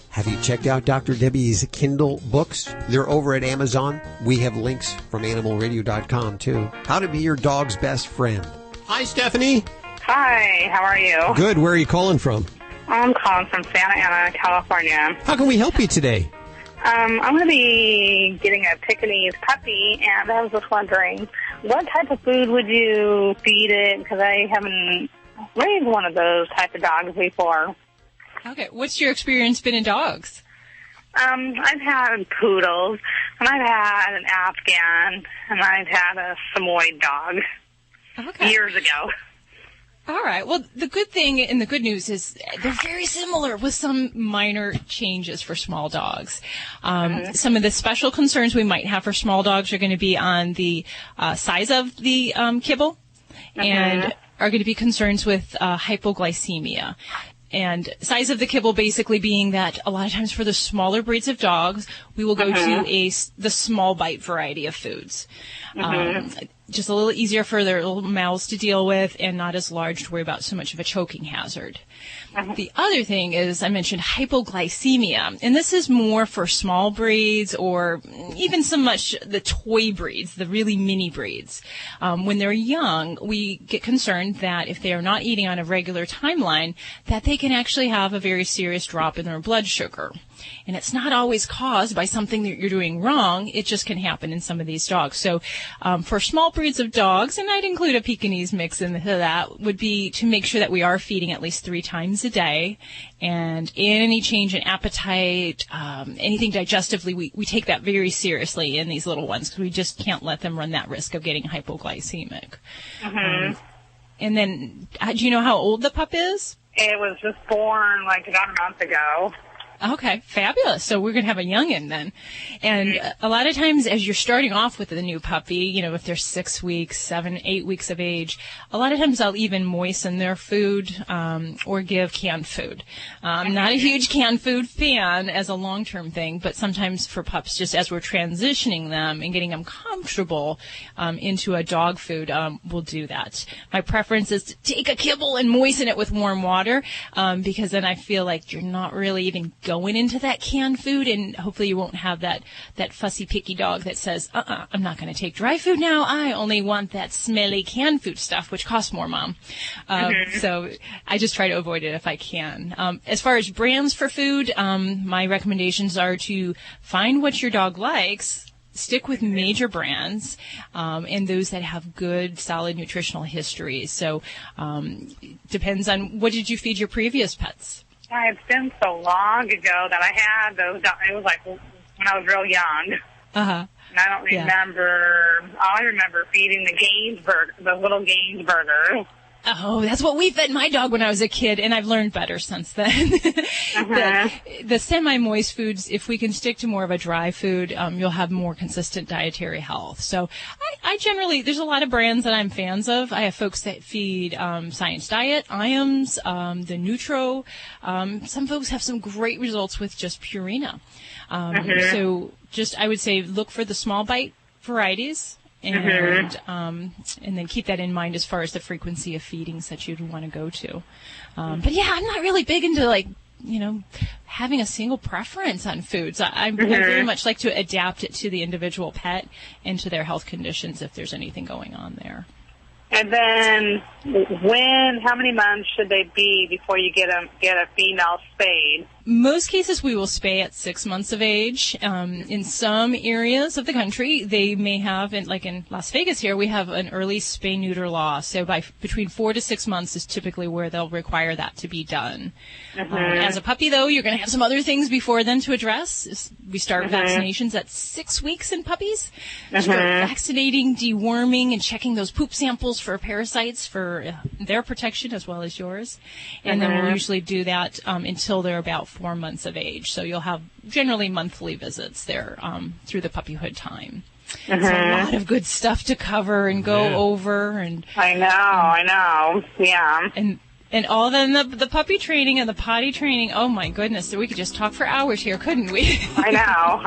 have you checked out Dr. Debbie's Kindle books? They're over at Amazon. We have links from animalradio.com, too. How to be your dog's best friend. Hi, Stephanie. Hi, how are you? Good. Where are you calling from? I'm calling from Santa Ana, California. How can we help you today? I'm going to be getting a Pekingese puppy, and I was just wondering, what type of food would you feed it? Because I haven't raised one of those type of dogs before. Okay, what's your experience been in dogs? I've had poodles, and I've had an Afghan, and I've had a Samoyed dog years ago. All right. Well, the good thing and the good news is they're very similar with some minor changes for small dogs. Some of the special concerns we might have for small dogs are going to be on the size of the kibble and are going to be concerns with hypoglycemia. And size of the kibble basically being that a lot of times for the smaller breeds of dogs, we will go to the small bite variety of foods. Just a little easier for their little mouths to deal with and not as large to worry about so much of a choking hazard. The other thing is I mentioned hypoglycemia, and this is more for small breeds or even so much the toy breeds, the really mini breeds. When they're young, we get concerned that if they are not eating on a regular timeline, that they can actually have a very serious drop in their blood sugar. And it's not always caused by something that you're doing wrong. It just can happen in some of these dogs. So for small breeds of dogs, and I'd include a Pekingese mix into that, would be to make sure that we are feeding at least 3 times a day. And any change in appetite, anything digestively, we take that very seriously in these little ones because we just can't let them run that risk of getting hypoglycemic. And then, do you know how old the pup is? It was just born like about a month ago. Okay, fabulous. So we're going to have a youngin' then. And a lot of times as you're starting off with the new puppy, you know, if they're 6 weeks, 7, 8 weeks of age, a lot of times I'll even moisten their food or give canned food. I'm not a huge canned food fan as a long-term thing, but sometimes for pups, just as we're transitioning them and getting them comfortable into a dog food, we'll do that. My preference is to take a kibble and moisten it with warm water because then I feel like you're not really even going into that canned food, and hopefully you won't have that fussy, picky dog that says, I'm not going to take dry food now. I only want that smelly canned food stuff, which costs more, Mom. So I just try to avoid it if I can. As far as brands for food, my recommendations are to find what your dog likes, stick with major brands, and those that have good, solid nutritional histories. So depends on what did you feed your previous pets? It's been so long ago that I had those. It was like when I was real young. And I don't remember. All I remember feeding the Gaines burger, the little Gaines burgers. Oh, that's what we fed my dog when I was a kid, and I've learned better since then. The semi-moist foods, if we can stick to more of a dry food, you'll have more consistent dietary health. So I generally, there's a lot of brands that I'm fans of. I have folks that feed Science Diet, IAMS, the Nutro. Some folks have some great results with just Purina. So just, I would say, look for the small bite varieties. And then keep that in mind as far as the frequency of feedings that you'd want to go to. But yeah, I'm not really big into having a single preference on foods. I very much like to adapt it to the individual pet and to their health conditions if there's anything going on there. And then how many months should they be before you get a female spayed? Most cases we will spay at 6 months of age. In some areas of the country, they may have, like in Las Vegas here, we have an early spay-neuter law. So between 4 to 6 months is typically where they'll require that to be done. As a puppy, though, you're going to have some other things before then to address. We start vaccinations at 6 weeks in puppies. Start vaccinating, deworming, and checking those poop samples for parasites for their protection as well as yours. And then we'll usually do that until they're about 4 months of age. So you'll have generally monthly visits there through the puppyhood time. So a lot of good stuff to cover and go over. And I know. Yeah. And all then the puppy training and the potty training. Oh my goodness, we could just talk for hours here, couldn't we? I know.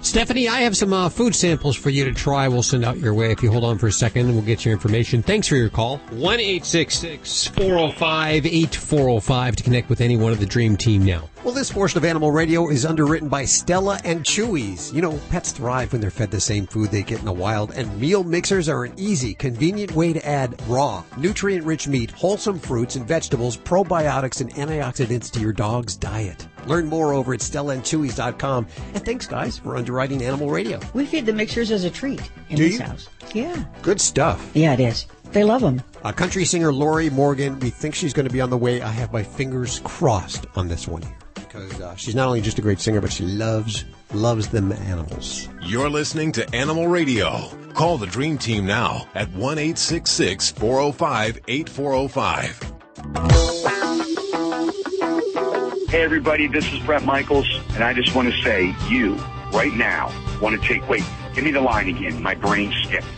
Stephanie, I have some food samples for you to try. We'll send out your way if you hold on for a second, and we'll get your information. Thanks for your call. 1-866-405-8405 to connect with any one of the Dream Team now. Well, this portion of Animal Radio is underwritten by Stella and Chewy's. You know, pets thrive when they're fed the same food they get in the wild, and meal mixers are an easy, convenient way to add raw, nutrient-rich meat, wholesome fruits and vegetables, probiotics, and antioxidants to your dog's diet. Learn more over at StellaandChewy's.com. And thanks, guys, for underwriting Animal Radio. We feed the mixers as a treat in Do this you? house. Yeah. Good stuff. Yeah, it is. They love them. Country singer Lorrie Morgan, we think she's going to be on the way. I have my fingers crossed on this one here. Because she's not only just a great singer, but she loves them animals. You're listening to Animal Radio. Call the Dream Team now at 1-866-405-8405. Hey, everybody, this is Brett Michaels, and I just want to say, you, right now, want to take... Wait, give me the line again. My brain skipped.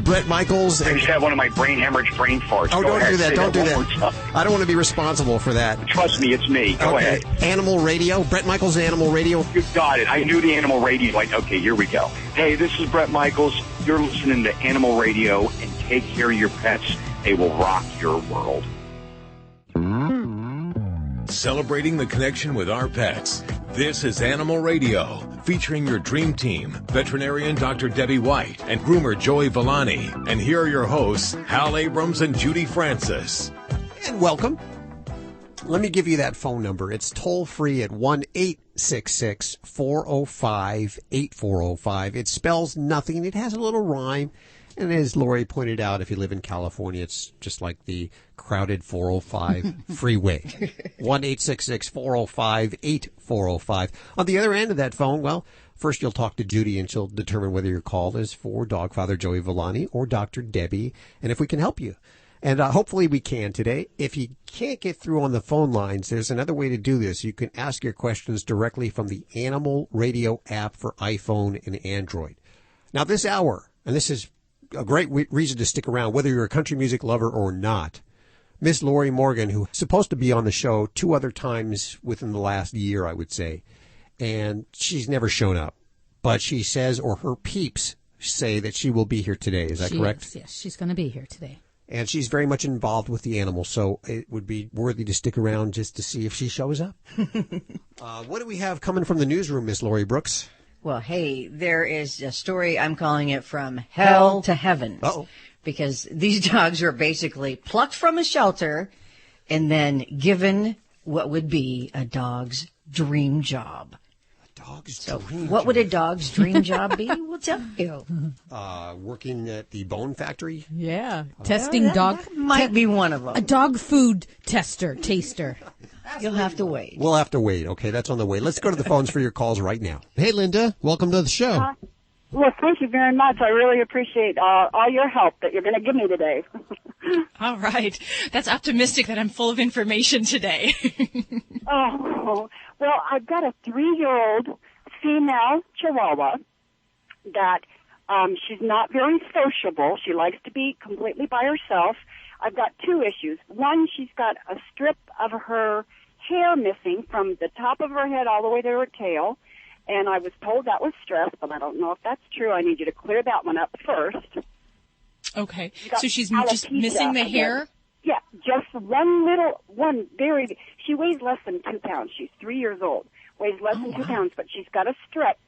Brett Michaels... I just had one of my brain hemorrhage brain farts. Oh, don't do that. Don't do that. I don't want to be responsible for that. Trust me, it's me. Go ahead. Animal Radio. Brett Michaels, Animal Radio. You got it. I knew the Animal Radio. Okay, here we go. Hey, this is Brett Michaels. You're listening to Animal Radio, and take care of your pets. They will rock your world. celebrating the connection with our pets. This is Animal Radio, featuring your dream team, veterinarian Dr. Debbie White and groomer Joey Villani. And here are your hosts, Hal Abrams and Judy Francis. And welcome. Let me give you that phone number. It's toll free at 1-866-405-8405. It spells nothing. It has a little rhyme. And as Lorrie pointed out, if you live in California, it's just like the crowded 405 freeway. 1-866-405-8405. On the other end of that phone, well, first you'll talk to Judy and she'll determine whether your call is for Dog Father Joey Villani or Dr. Debbie, and if we can help you. And hopefully we can today. If you can't get through on the phone lines, there's another way to do this. You can ask your questions directly from the Animal Radio app for iPhone and Android. Now this hour, and this is a great reason to stick around, whether you're a country music lover or not. Miss Lorrie Morgan, who's supposed to be on the show 2 other times within the last year, I would say, and she's never shown up. But she says, or her peeps say, that she will be here today. Is that correct? Yes, she's going to be here today. And she's very much involved with the animals, so it would be worthy to stick around just to see if she shows up. What do we have coming from the newsroom, Miss Lorrie Brooks? Well, hey, there is a story, I'm calling it From Hell to Heaven. Uh-oh. Because these dogs were basically plucked from a shelter and then given what would be a dog's dream job. What would a dog's dream job be? We'll tell you. Working at the bone factory? Yeah. Testing dog. That might be one of them. A dog food taster. You'll have to wait. We'll have to wait. Okay, that's on the way. Let's go to the phones for your calls right now. Hey, Linda. Welcome to the show. Well, thank you very much. I really appreciate all your help that you're going to give me today. All right. That's optimistic that I'm full of information today. Oh, well, I've got a 3-year-old female Chihuahua that she's not very sociable. She likes to be completely by herself. I've got 2 issues. One, she's got a strip of her hair missing from the top of her head all the way to her tail. And I was told that was stress, but I don't know if that's true. I need you to clear that one up first. Okay. So she's just missing the hair? Yeah, just she weighs less than 2 pounds. She's 3 years old, weighs less than 2 pounds, but she's got a strip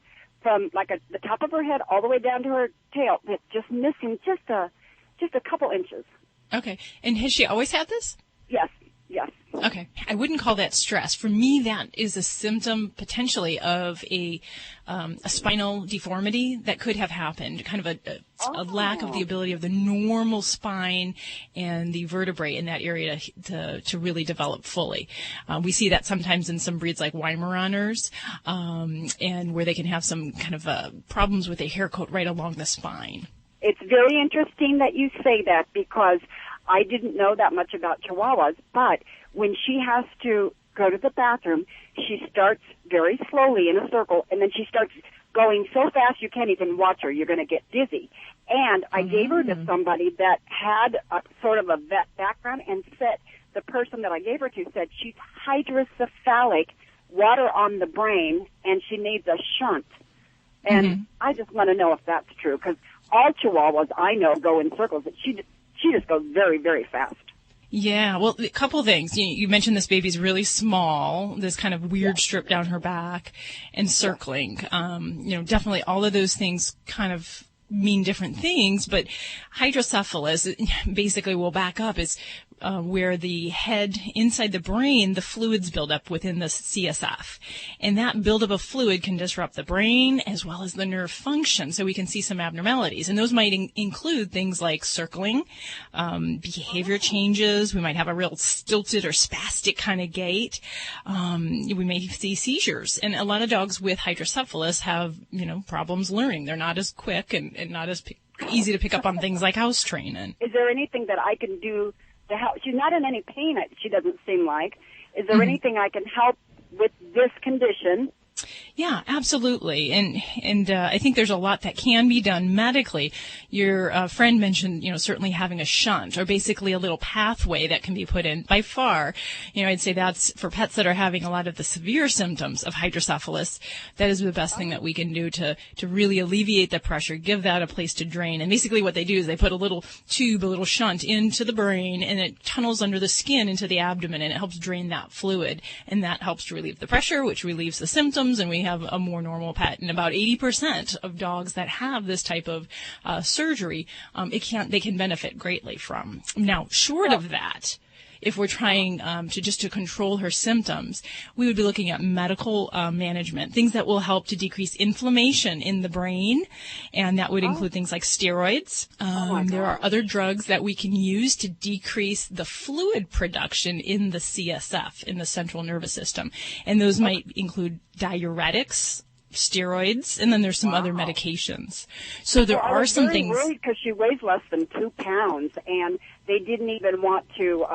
from the top of her head all the way down to her tail that's just missing just a couple inches. Okay. And has she always had this? Yes. Okay. I wouldn't call that stress. For me, that is a symptom potentially of a spinal deformity that could have happened, kind of a lack of the ability of the normal spine and the vertebrae in that area to really develop fully. We see that sometimes in some breeds like Weimaraners, and where they can have some kind of problems with a hair coat right along the spine. It's very interesting that you say that because I didn't know that much about Chihuahuas, but when she has to go to the bathroom, she starts very slowly in a circle, and then she starts going so fast you can't even watch her. You're going to get dizzy. And I gave her to somebody that had a sort of a vet background and said, the person that I gave her to said she's hydrocephalic, water on the brain, and she needs a shunt. And I just want to know if that's true, because all Chihuahuas I know go in circles, but she just goes very, very fast. Yeah, well, a couple things. You mentioned this baby's really small, this kind of weird strip down her back, and circling. Definitely all of those things kind of mean different things, but hydrocephalus, basically we'll back up, is where the head inside the brain, the fluids build up within the CSF. And that buildup of fluid can disrupt the brain as well as the nerve function, so we can see some abnormalities. And those might include things like circling, behavior changes. We might have a real stilted or spastic kind of gait. We may see seizures. And a lot of dogs with hydrocephalus have, problems learning. They're not as quick and not as easy to pick up on things like house training. Is there anything that I can do to help? She's not in any pain, she doesn't seem like. Is there anything I can help with this condition? Yeah, absolutely. And I think there's a lot that can be done medically. Your friend mentioned, certainly having a shunt or basically a little pathway that can be put in. By far, I'd say that's for pets that are having a lot of the severe symptoms of hydrocephalus. That is the best thing that we can do to really alleviate the pressure, give that a place to drain. And basically what they do is they put a little tube, a little shunt into the brain, and it tunnels under the skin into the abdomen, and it helps drain that fluid. And that helps to relieve the pressure, which relieves the symptoms, and we have a more normal pet. And about 80% of dogs that have this type of surgery, they can benefit greatly from. Now, short of that, if we're trying to control her symptoms, we would be looking at medical management, things that will help to decrease inflammation in the brain, and that would include things like steroids. There are other drugs that we can use to decrease the fluid production in the CSF, in the central nervous system, and those might include diuretics, steroids, and then there's some other medications. So there are some things. I was worried because she weighs less than 2 pounds, and they didn't even want to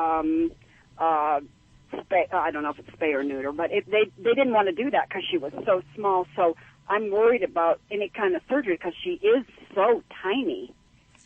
spay. I don't know if it's spay or neuter, but they didn't want to do that because she was so small. So I'm worried about any kind of surgery because she is so tiny.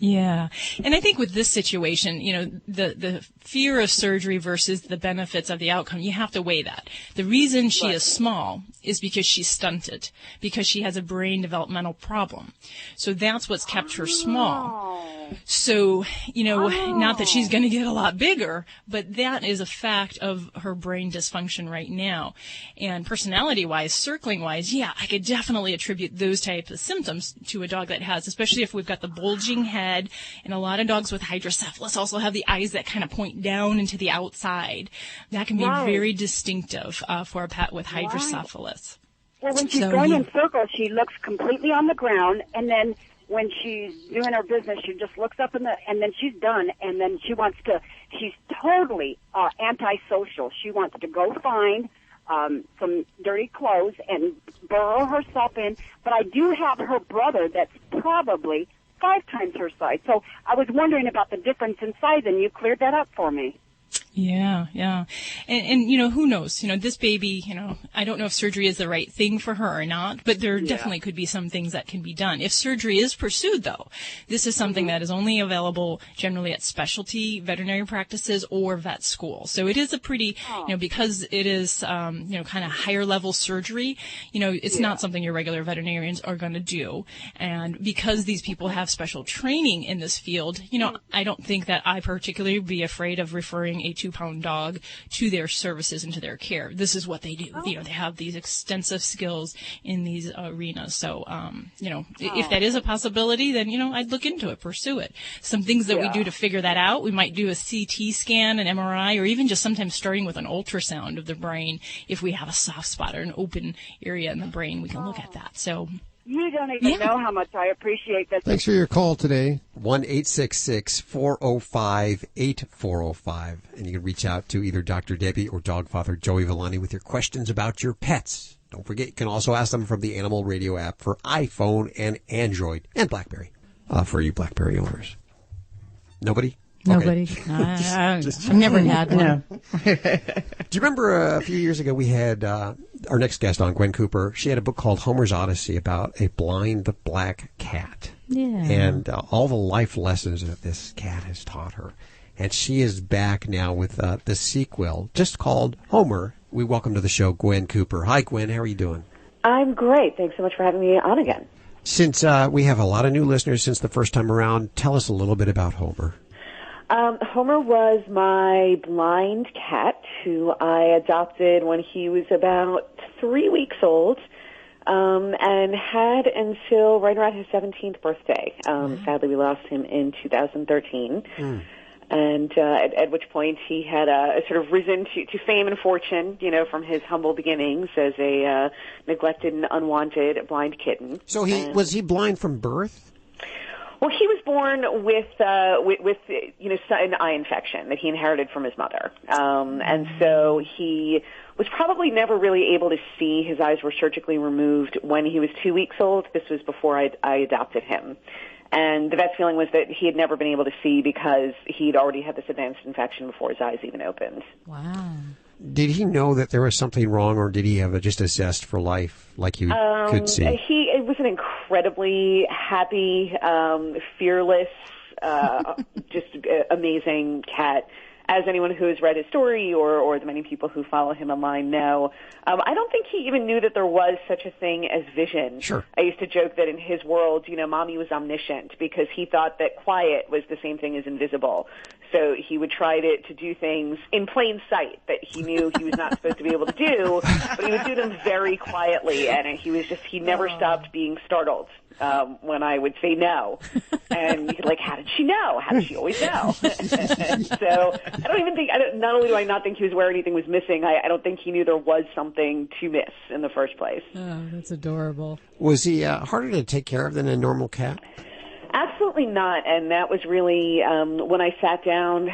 Yeah. And I think with this situation, the fear of surgery versus the benefits of the outcome, you have to weigh that. The reason she is small is because she's stunted, because she has a brain developmental problem. So that's what's kept her small. So, not that she's going to get a lot bigger, but that is a fact of her brain dysfunction right now. And personality-wise, circling-wise, yeah, I could definitely attribute those types of symptoms to a dog that has, especially if we've got the bulging head. And a lot of dogs with hydrocephalus also have the eyes that kind of point down into the outside. That can be very distinctive for a pet with hydrocephalus. Well, when she's going in circles, she looks completely on the ground, and then when she's doing her business, she just looks up and then she's done, and then she's totally antisocial. She wants to go find some dirty clothes and burrow herself in. But I do have her brother that's probably 5 times her size. So I was wondering about the difference in size, and you cleared that up for me. Yeah. And who knows? This baby, I don't know if surgery is the right thing for her or not, but there definitely could be some things that can be done. If surgery is pursued, though, this is something that is only available generally at specialty veterinary practices or vet school. So it is a pretty, because it is, kind of higher level surgery, it's not something your regular veterinarians are going to do. And because these people have special training in this field, I don't think that I particularly would be afraid of referring a 2-pound dog to their services and to their care. This is what they do. They have these extensive skills in these arenas. So, if that is a possibility, then, I'd look into it, pursue it. Some things that we do to figure that out, we might do a CT scan, an MRI, or even just sometimes starting with an ultrasound of the brain. If we have a soft spot or an open area in the brain, we can look at that. So, you don't even know how much I appreciate this. Thanks for your call today. 1-866-405-8405. And you can reach out to either Dr. Debbie or Dog Father Joey Villani with your questions about your pets. Don't forget, you can also ask them from the Animal Radio app for iPhone and Android and BlackBerry, for you BlackBerry owners. Nobody? Nobody. Okay. I've never had one. Do you remember a few years ago we had our next guest on, Gwen Cooper? She had a book called Homer's Odyssey about a blind black cat. Yeah. And all the life lessons that this cat has taught her. And she is back now with the sequel, just called Homer. We welcome to the show Gwen Cooper. Hi, Gwen. How are you doing? I'm great. Thanks so much for having me on again. Since we have a lot of new listeners since the first time around, tell us a little bit about Homer. Homer was my blind cat who I adopted when he was about 3 weeks old, and had until right around his 17th birthday. Sadly, we lost him in 2013. And at which point he had sort of risen to fame and fortune, from his humble beginnings as a neglected and unwanted blind kitten. So was he blind from birth? Well, he was born with an eye infection that he inherited from his mother, and so he was probably never really able to see. His eyes were surgically removed when he was 2 weeks old. This was before I adopted him. And the vet's feeling was that he had never been able to see because he'd already had this advanced infection before his eyes even opened. Wow. Did he know that there was something wrong, or did he have just a zest for life like you could see? He was an incredibly happy, fearless, just amazing cat. As anyone who has read his story or the many people who follow him online know, I don't think he even knew that there was such a thing as vision. Sure. I used to joke that in his world, Mommy was omniscient because he thought that quiet was the same thing as invisible. So he would try to do things in plain sight that he knew he was not supposed to be able to do, but he would do them very quietly, and he never stopped being startled when I would say no. And you're like, how did she know? How did she always know? And so I don't even think, not only do I not think he was aware anything was missing, I don't think he knew there was something to miss in the first place. Oh, that's adorable. Was he harder to take care of than a normal cat? Absolutely not, and that was really when I sat down,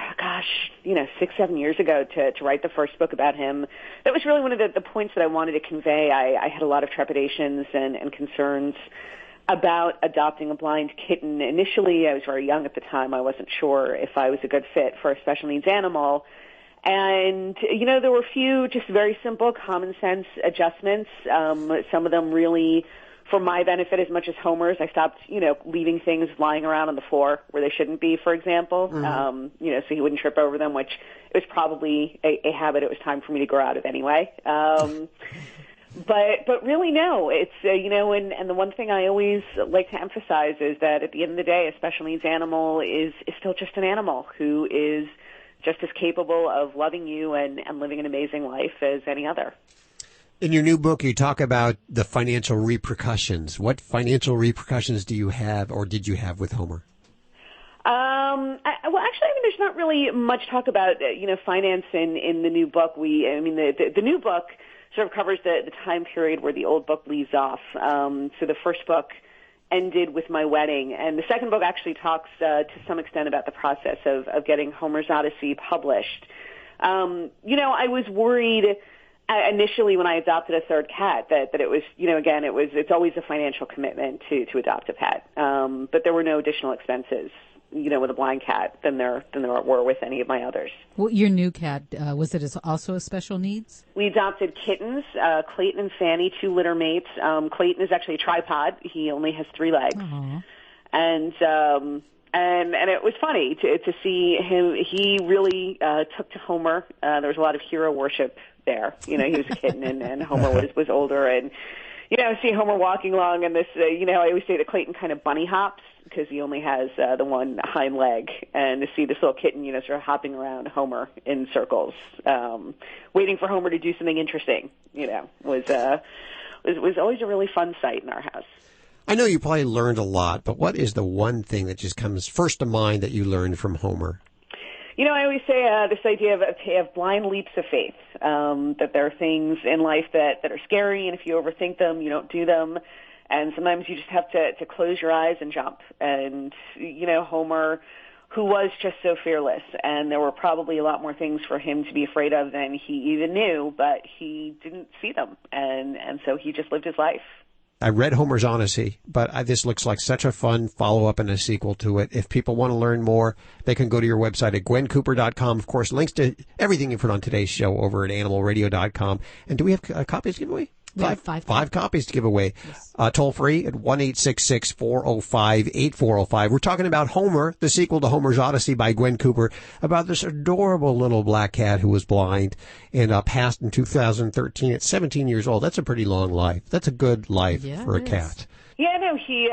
6-7 years ago to write the first book about him. That was really one of the points that I wanted to convey. I had a lot of trepidations and concerns about adopting a blind kitten. Initially, I was very young at the time. I wasn't sure if I was a good fit for a special needs animal. And, there were a few just very simple common sense adjustments. Some of them really for my benefit as much as Homer's. I stopped, leaving things lying around on the floor where they shouldn't be, for example, so he wouldn't trip over them, which it was probably a habit it was time for me to grow out of anyway. But really, no, it's, and the one thing I always like to emphasize is that at the end of the day, a special needs animal is still just an animal who is just as capable of loving you and living an amazing life as any other. In your new book, you talk about the financial repercussions. What financial repercussions do you have or did you have with Homer? There's not really much talk about, finance in the new book. The new book sort of covers the time period where the old book leaves off. So the first book ended with my wedding, and the second book actually talks to some extent about the process of getting Homer's Odyssey published. I was worried initially when I adopted a third cat that it was, it's always a financial commitment to adopt a pet. But there were no additional expenses, with a blind cat than there were with any of my others. Well, your new cat, was it also a special needs? We adopted kittens, Clayton and Fanny, 2 litter mates. Clayton is actually a tripod. He only has 3 legs. Aww. And it was funny to see him. He really took to Homer. There was a lot of hero worship there. He was a kitten and Homer was older, and see Homer walking along and this, I always say that Clayton kind of bunny hops because he only has the one hind leg, and to see this little kitten, sort of hopping around Homer in circles, waiting for Homer to do something interesting, was always a really fun sight in our house. I know you probably learned a lot, but what is the one thing that just comes first to mind that you learned from Homer? I always say this idea of blind leaps of faith, that there are things in life that are scary, and if you overthink them, you don't do them. And sometimes you just have to close your eyes and jump. And, Homer, who was just so fearless, and there were probably a lot more things for him to be afraid of than he even knew, but he didn't see them. And so he just lived his life. I read Homer's Odyssey, but this looks like such a fun follow-up and a sequel to it. If people want to learn more, they can go to your website at gwencooper.com. Of course, links to everything you've heard on today's show over at animalradio.com. And do we have copies to give away? Five copies to give away. Yes. Toll free at 1-866-405-8405. We're talking about Homer, the sequel to Homer's Odyssey by Gwen Cooper, about this adorable little black cat who was blind and passed in 2013 at 17 years old. That's a pretty long life. That's a good life for a cat. Yeah, no, he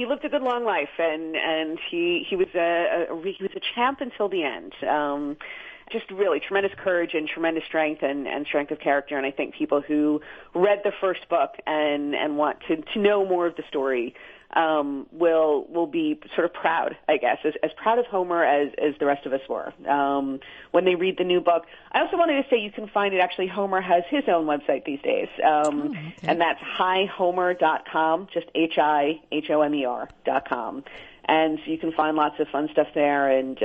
lived a good long life, and he was a champ until the end. Just really tremendous courage and tremendous strength and strength of character. And I think people who read the first book and want to know more of the story will be sort of proud, I guess, as proud of Homer as the rest of us were when they read the new book. I also wanted to say you can find it. Actually, Homer has his own website these days, and that's hihomer.com, just HIHOMER.com. And so you can find lots of fun stuff there and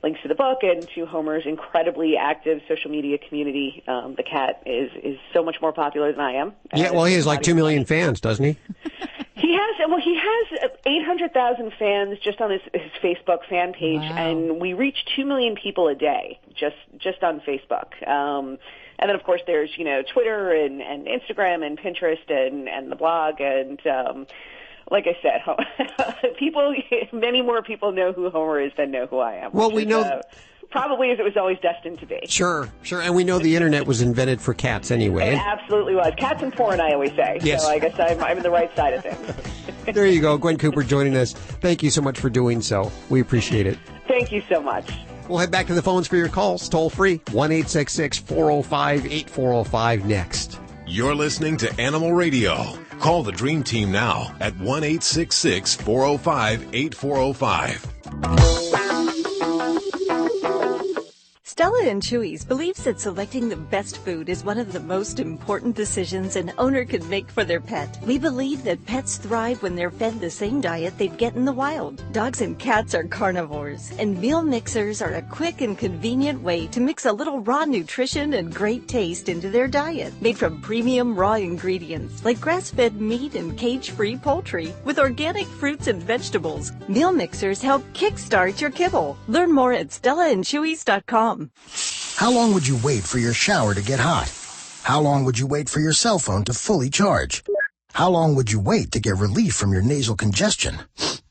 links to the book and to Homer's incredibly active social media community. The cat is so much more popular than I am. Yeah, well, he has like 2 million fans, doesn't he? He has, Well, he has 800,000 fans just on his Facebook fan page, and we reach 2 million people a day just on Facebook. And then, of course, there's, Twitter and Instagram and Pinterest and the blog. And like I said, many more people know who Homer is than know who I am. Well, we know... Probably as it was always destined to be. Sure. And we know the internet was invented for cats anyway. It absolutely was. Cats and porn, I always say. Yes. So I guess I'm in the right side of things. There you go. Gwen Cooper joining us. Thank you so much for doing so. We appreciate it. Thank you so much. We'll head back to the phones for your calls. Toll free. 1-866-405-8405 next. You're listening to Animal Radio. Call the Dream Team now at 1-866-405-8405. Stella and Chewy's believes that selecting the best food is one of the most important decisions an owner can make for their pet. We believe that pets thrive when they're fed the same diet they'd get in the wild. Dogs and cats are carnivores, and meal mixers are a quick and convenient way to mix a little raw nutrition and great taste into their diet. Made from premium raw ingredients like grass-fed meat and cage-free poultry with organic fruits and vegetables, meal mixers help kickstart your kibble. Learn more at StellaandChewy's.com. How long would you wait for your shower to get hot? How long would you wait for your cell phone to fully charge? How long would you wait to get relief from your nasal congestion?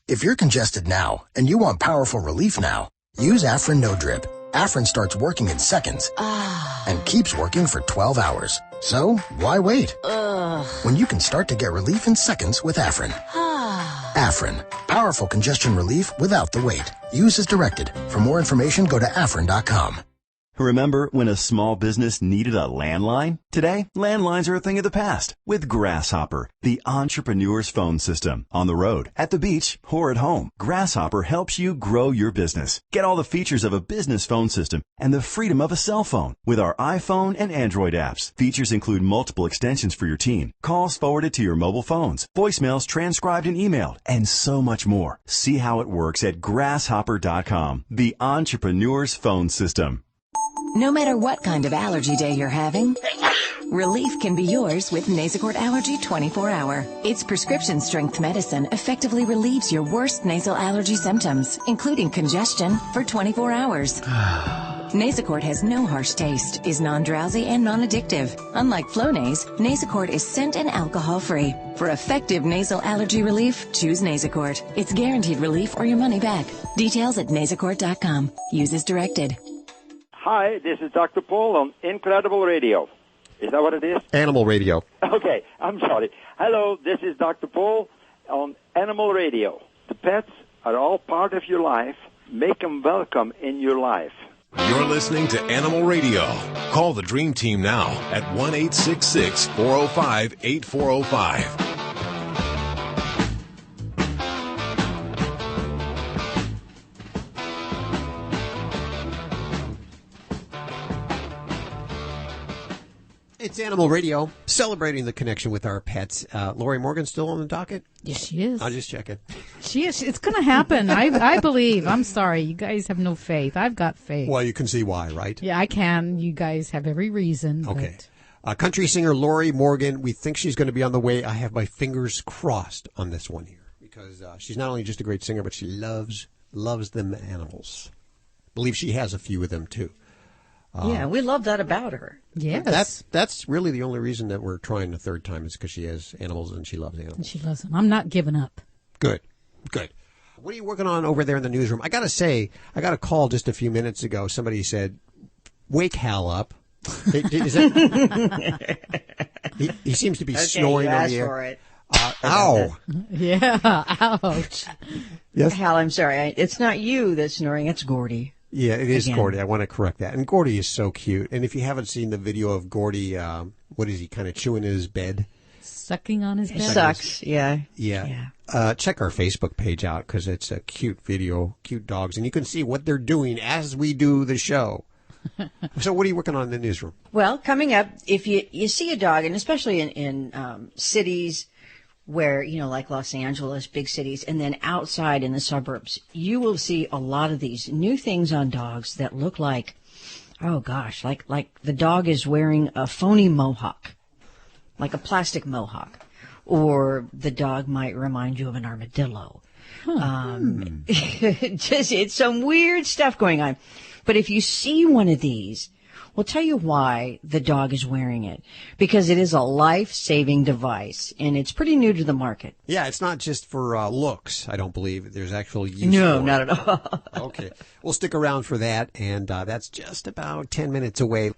If you're congested now and you want powerful relief now, use Afrin No Drip. Afrin starts working in seconds and keeps working for 12 hours. So, why wait? When you can start to get relief in seconds with Afrin. Afrin, powerful congestion relief without the wait. Use as directed. For more information, go to Afrin.com. Remember when a small business needed a landline? Today, landlines are a thing of the past with Grasshopper, the entrepreneur's phone system. On the road, at the beach, or at home, Grasshopper helps you grow your business. Get all the features of a business phone system and the freedom of a cell phone with our iPhone and Android apps. Features include multiple extensions for your team, calls forwarded to your mobile phones, voicemails transcribed and emailed, and so much more. See how it works at Grasshopper.com, the entrepreneur's phone system. No matter what kind of allergy day you're having, relief can be yours with Nasacort Allergy 24-Hour. Its prescription-strength medicine effectively relieves your worst nasal allergy symptoms, including congestion, for 24 hours. Nasacort has no harsh taste, is non-drowsy and non-addictive. Unlike Flonase, Nasacort is scent and alcohol-free. For effective nasal allergy relief, choose Nasacort. It's guaranteed relief or your money back. Details at Nasacort.com. Use as directed. Hi, this is Dr. Paul on Incredible Radio. Is that what it is? Animal Radio. Okay, I'm sorry. Hello, this is Dr. Paul on Animal Radio. The pets are all part of your life. Make them welcome in your life. You're listening to Animal Radio. Call the Dream Team now at 1-866-405-8405. It's Animal Radio, celebrating the connection with our pets. Lorrie Morgan still on the docket? Yes, she is. I'll just check it. She is. It's going to happen. I believe. I'm sorry. You guys have no faith. I've got faith. Well, you can see why, right? Yeah, I can. You guys have every reason. Okay. Country singer Lorrie Morgan, we think she's going to be on the way. I have my fingers crossed on this one here because she's not only just a great singer, but she loves them animals. I believe she has a few of them, too. Yeah, we love that about her. Yes. That's really the only reason that we're trying a third time is because she has animals and she loves animals. And she loves them. I'm not giving up. Good. What are you working on over there in the newsroom? I got to say, I got a call just a few minutes ago. Somebody said, wake Hal up. Is that... he seems to be snoring you over asked the air. for it. Ow. Yeah, ouch. Yes? Hal, I'm sorry. It's not you that's snoring. It's Gordy. Yeah, it is Again. Gordy. I want to correct that. And Gordy is so cute. And if you haven't seen the video of Gordy, what is he, kind of chewing in his bed? Sucking on his bed? Sucks, yeah. Check our Facebook page out because it's a cute video, cute dogs. And you can see what they're doing as we do the show. So what are you working on in the newsroom? Well, coming up, if you see a dog, and especially in cities where, like Los Angeles, big cities, and then outside in the suburbs, you will see a lot of these new things on dogs that look like, oh gosh, like the dog is wearing a phony mohawk, like a plastic mohawk, or the dog might remind you of an armadillo. It's some weird stuff going on. But if you see one of these, we'll tell you why the dog is wearing it. Because it is a life-saving device, and it's pretty new to the market. Yeah, it's not just for looks, I don't believe. There's actual use No, for it. not at all. Okay. We'll stick around for that, and that's just about 10 minutes away.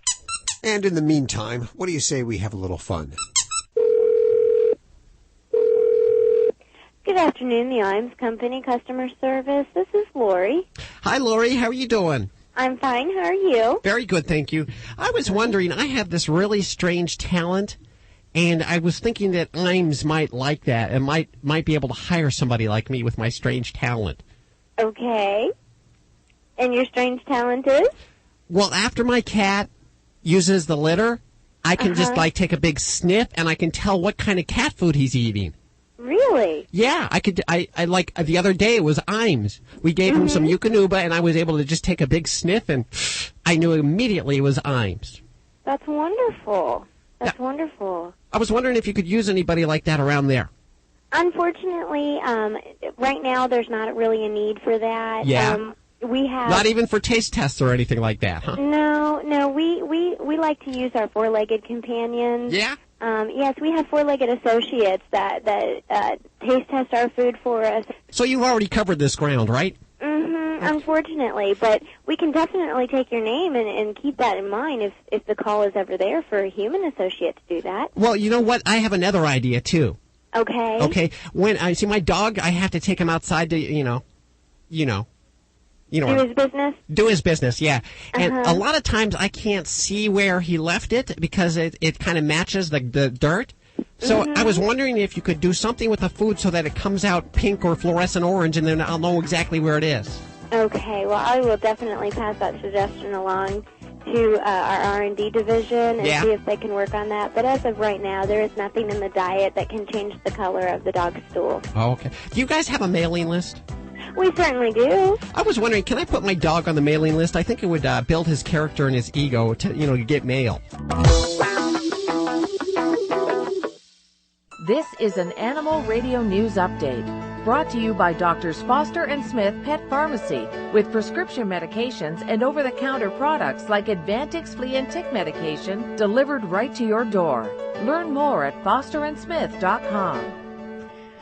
And in the meantime, what do you say we have a little fun? Good afternoon, the IAMS Company Customer Service. This is Lorrie. Hi, Lorrie. How are you doing? I'm fine. How are you? Very good, thank you. I was wondering, I have this really strange talent, and I was thinking that IAMS might like that and might be able to hire somebody like me with my strange talent. Okay. And your strange talent is? Well, after my cat uses the litter, I can just take a big sniff, and I can tell what kind of cat food he's eating. Really? Yeah, I like the other day it was IAMS. We gave him some Eukanuba, and I was able to just take a big sniff, and I knew immediately it was IAMS. That's wonderful. That's wonderful. I was wondering if you could use anybody like that around there. Unfortunately, right now there's not really a need for that. Yeah. We have not even for taste tests or anything like that, huh? No. We like to use our four-legged companions. Yeah. Yes, we have four-legged associates that taste test our food for us. So you've already covered this ground, right? Unfortunately, but we can definitely take your name and keep that in mind if the call is ever there for a human associate to do that. Well, you know what? I have another idea, too. Okay. Okay. When I see my dog, I have to take him outside to, do his business? Do his business, yeah. And a lot of times I can't see where he left it because it kind of matches the dirt. So I was wondering if you could do something with the food so that it comes out pink or fluorescent orange, and then I'll know exactly where it is. Okay, well, I will definitely pass that suggestion along to our R&D division and see if they can work on that. But as of right now, there is nothing in the diet that can change the color of the dog's stool. Oh, okay. Do you guys have a mailing list? We certainly do. I was wondering, can I put my dog on the mailing list? I think it would build his character and his ego to get mail. This is an Animal Radio News Update, brought to you by Drs. Foster and Smith Pet Pharmacy, with prescription medications and over-the-counter products like Advantix flea and tick medication delivered right to your door. Learn more at fosterandsmith.com.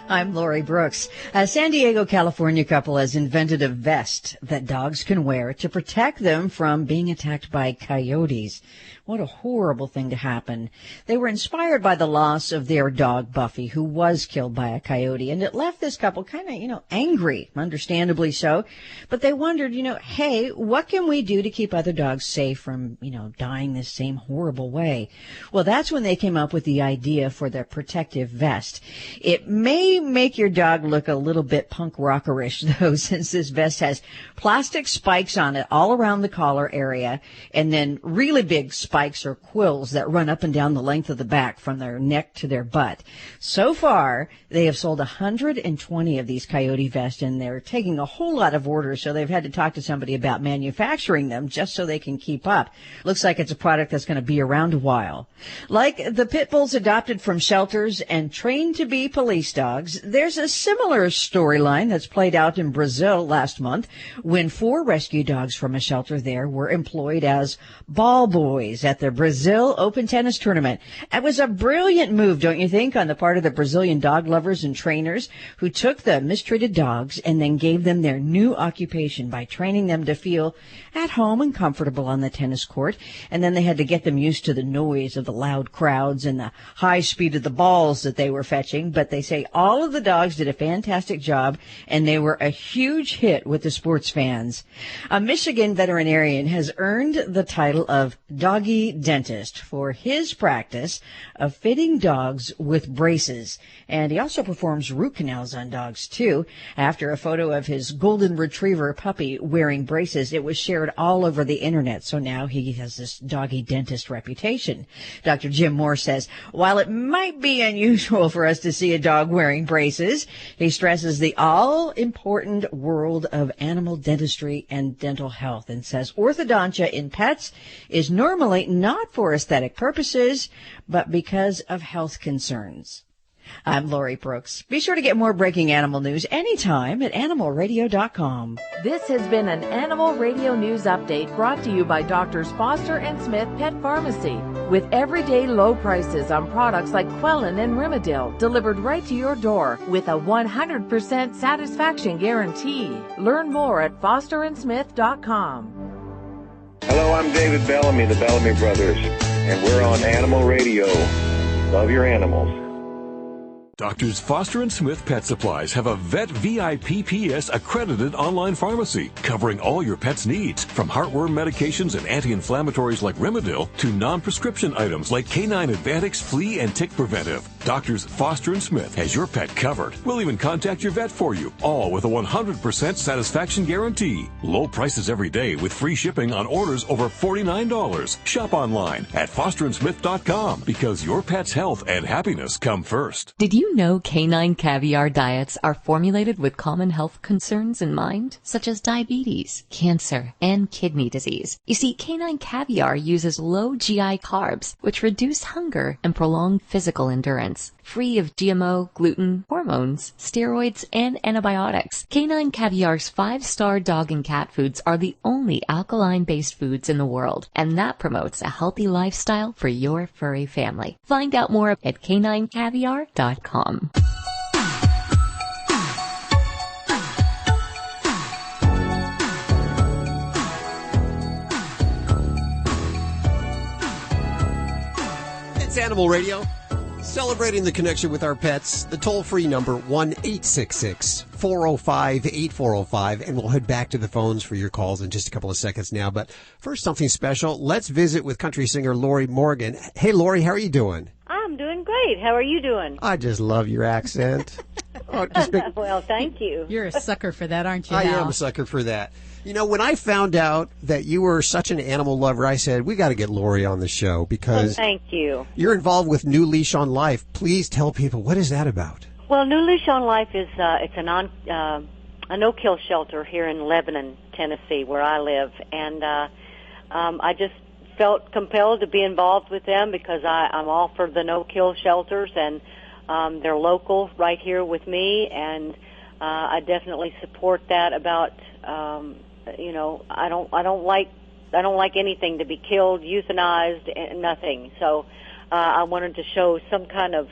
I'm Lori Brooks. A San Diego, California couple has invented a vest that dogs can wear to protect them from being attacked by coyotes. What a horrible thing to happen. They were inspired by the loss of their dog, Buffy, who was killed by a coyote, and it left this couple kind of, angry, understandably so. But they wondered, hey, what can we do to keep other dogs safe from, dying this same horrible way? Well, that's when they came up with the idea for their protective vest. It may make your dog look a little bit punk rockerish, though, since this vest has plastic spikes on it all around the collar area, and then really big spikes or quills that run up and down the length of the back from their neck to their butt. So far, they have sold 120 of these coyote vests, and they're taking a whole lot of orders, so they've had to talk to somebody about manufacturing them just so they can keep up. Looks like it's a product that's going to be around a while. Like the pit bulls adopted from shelters and trained to be police dogs, there's a similar storyline that's played out in Brazil last month when 4 rescue dogs from a shelter there were employed as ball boys at the Brazil Open Tennis Tournament. It was a brilliant move, don't you think, on the part of the Brazilian dog lovers and trainers who took the mistreated dogs and then gave them their new occupation by training them to feel at home and comfortable on the tennis court. And then they had to get them used to the noise of the loud crowds and the high speed of the balls that they were fetching. But they say all of the dogs did a fantastic job, and they were a huge hit with the sports fans. A Michigan veterinarian has earned the title of doggy dentist for his practice of fitting dogs with braces. And he also performs root canals on dogs, too. After a photo of his golden retriever puppy wearing braces, it was shared all over the internet. So now he has this doggy dentist reputation. Dr. Jim Moore says, while it might be unusual for us to see a dog wearing braces, he stresses the all-important world of animal dentistry and dental health, and says orthodontia in pets is normally not for aesthetic purposes, but because of health concerns. I'm Lorrie Brooks. Be sure to get more breaking animal news anytime at animalradio.com. This has been an Animal Radio News Update brought to you by Doctors Foster and Smith Pet Pharmacy. With everyday low prices on products like Quellin and Rimadyl delivered right to your door with a 100% satisfaction guarantee. Learn more at fosterandsmith.com. Hello, I'm David Bellamy, the Bellamy Brothers, and we're on Animal Radio. Love your animals. Doctors Foster and Smith Pet Supplies have a Vet VIPPS accredited online pharmacy covering all your pet's needs, from heartworm medications and anti-inflammatories like Rimadyl to non-prescription items like Canine Advantix Flea and Tick Preventive. Doctors Foster and Smith has your pet covered. We'll even contact your vet for you, all with a 100% satisfaction guarantee. Low prices every day with free shipping on orders over $49. Shop online at fosterandsmith.com because your pet's health and happiness come first. Did you know canine caviar diets are formulated with common health concerns in mind, such as diabetes, cancer, and kidney disease? You see, canine caviar uses low GI carbs, which reduce hunger and prolong physical endurance. Free of GMO, gluten, hormones, steroids, and antibiotics. Canine Caviar's 5-star dog and cat foods are the only alkaline-based foods in the world, and that promotes a healthy lifestyle for your furry family. Find out more at caninecaviar.com. It's Animal Radio, celebrating the connection with our pets. The toll-free number, 1-866-405-8405, and we'll head back to the phones for your calls in just a couple of seconds now. But first, something special. Let's visit with country singer Lorrie Morgan. Hey, Lorrie, how are you doing? I'm doing great. How are you doing? I just love your accent. Well, thank you. You're a sucker for that, aren't you? I Hal? am a sucker for that. You know, when I found out that you were such an animal lover, I said, we got to get Lorrie on the show because thank you. You're involved with New Leash on Life. Please tell people, what is that about? Well, New Leash on Life is it's a no-kill shelter here in Lebanon, Tennessee, where I live. And I just felt compelled to be involved with them because I'm all for the no-kill shelters, and they're local right here with me, and I definitely support that about you know, I don't like anything to be killed, euthanized, and nothing. So I wanted to show some kind of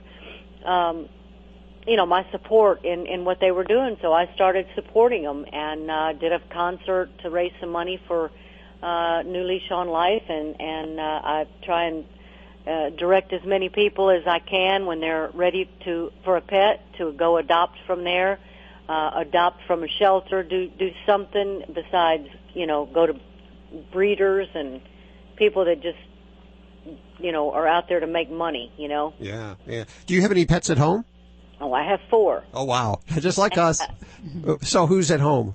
you know, my support in what they were doing. So I started supporting them and did a concert to raise some money for New Leash on Life, and I try and direct as many people as I can when they're ready for a pet to go adopt from there. Adopt from a shelter, do something besides, you know, go to breeders and people that just, you know, are out there to make money, you know. Yeah, yeah. Do you have any pets at home? Oh, I have 4. Oh, wow. Just like us. So who's at home?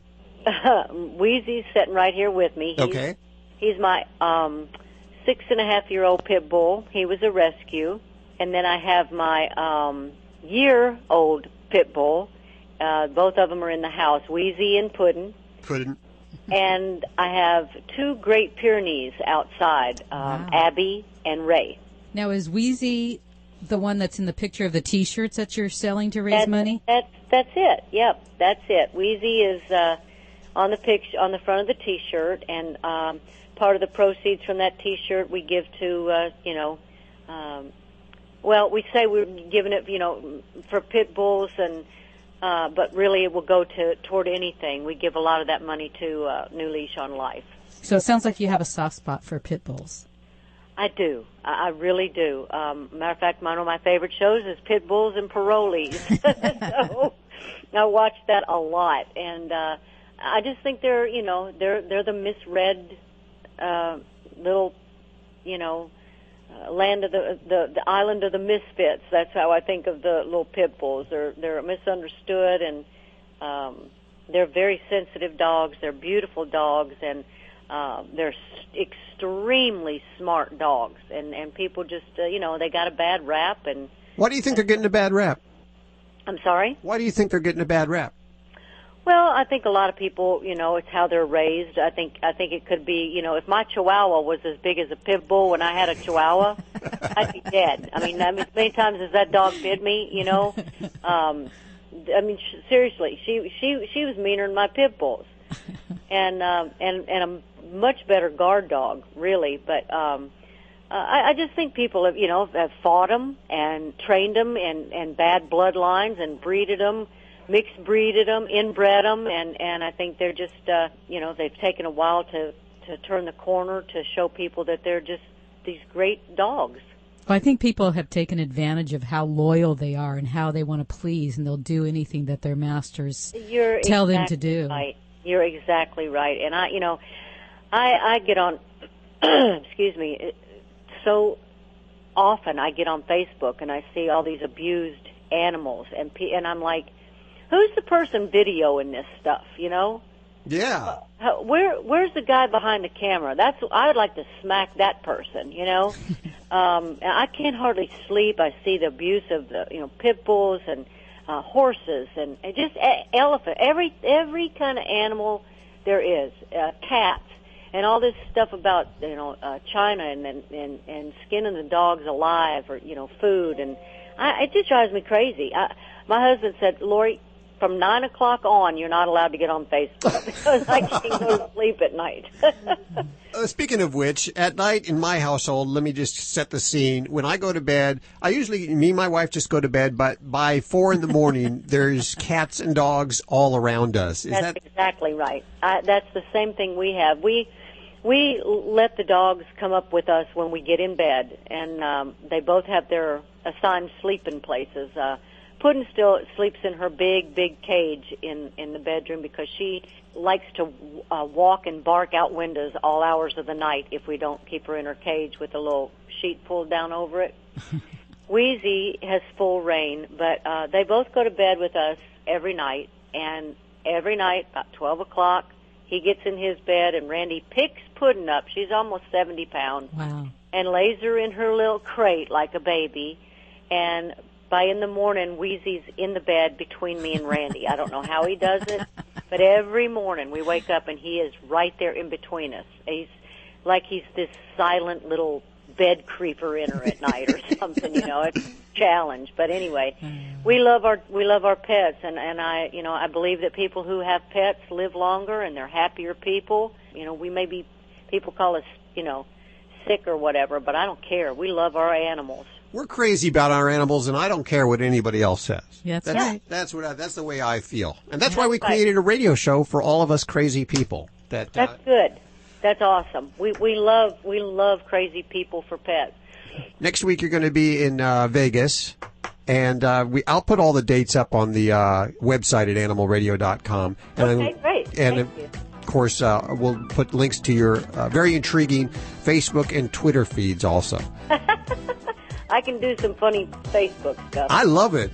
Wheezy's sitting right here with me. Okay. He's my 6.5-year-old pit bull. He was a rescue. And then I have my year-old pit bull. Both of them are in the house, Wheezy and Puddin'. Puddin'. And I have 2 Great Pyrenees outside, Wow. Abby and Ray. Now, is Wheezy the one that's in the picture of the T-shirts that you're selling to raise money? That's it. Yep, that's it. Wheezy is on the picture on the front of the T-shirt, and part of the proceeds from that T-shirt we give to you know. Well, we say we're giving it, you know, for pit bulls and. But really, it will go toward anything. We give a lot of that money to New Leash on Life. So it sounds like you have a soft spot for pit bulls. I do. I really do. Matter of fact, one of my favorite shows is Pit Bulls and Parolees. So I watch that a lot, and I just think they're, you know, they're the misread little, you know. Land of the island of the misfits. That's how I think of the little pit bulls. They're misunderstood, and they're very sensitive dogs. They're beautiful dogs, and they're extremely smart dogs. And people just you know, they got a bad rap. And why do you think they're getting a bad rap? I'm sorry? Why do you think they're getting a bad rap? Well, I think a lot of people, it's how they're raised. I think it could be, if my Chihuahua was as big as a pit bull when I had a Chihuahua, I'd be dead. I mean, as many times as that dog bit me, seriously, she was meaner than my pit bulls, and a much better guard dog, really. But I just think people have fought them and trained them and bad bloodlines and breeded them. Mixed breeded them, inbred them, and I think they're just, they've taken a while to turn the corner to show people that they're just these great dogs. Well, I think people have taken advantage of how loyal they are and how they want to please, and they'll do anything that their masters tell them to do. Right. You're exactly right. And I get on, excuse me, so often I get on Facebook and I see all these abused animals, and I'm like, who's the person videoing this stuff, Yeah. Where's the guy behind the camera? I would like to smack that person, I can't hardly sleep. I see the abuse of the, pit bulls and horses and just elephant, every kind of animal there is, cats, and all this stuff about, China and skinning the dogs alive or, food. And it just drives me crazy. My husband said, Lorrie, from 9 o'clock on, you're not allowed to get on Facebook because I can't go to sleep at night. Speaking of which, at night in my household, let me just set the scene. When I go to bed, me and my wife just go to bed, but by 4 in the morning, there's cats and dogs all around us. That's exactly right. That's the same thing we have. We let the dogs come up with us when we get in bed, and they both have their assigned sleeping places. Puddin still sleeps in her big cage in the bedroom because she likes to walk and bark out windows all hours of the night if we don't keep her in her cage with a little sheet pulled down over it. Wheezy has full reign, but they both go to bed with us every night, and every night about 12 o'clock he gets in his bed and Randy picks Puddin up. She's almost 70 pounds. Wow. And lays her in her little crate like a baby, and by in the morning, Wheezy's in the bed between me and Randy. I don't know how he does it, but every morning we wake up and he is right there in between us. He's this silent little bed creeper in her at night or something. It's a challenge. But anyway, we love our pets, and I believe that people who have pets live longer and they're happier people. People call us sick or whatever, but I don't care. We love our animals. We're crazy about our animals, and I don't care what anybody else says. Yeah, that's right. That's the way I feel, and that's why we created a radio show for all of us crazy people. That's good. That's awesome. We love crazy people for pets. Next week you're going to be in Vegas, and I'll put all the dates up on the website at animalradio.com. Okay, great. And Thank you. Of course, we'll put links to your very intriguing Facebook and Twitter feeds also. I can do some funny Facebook stuff. I love it.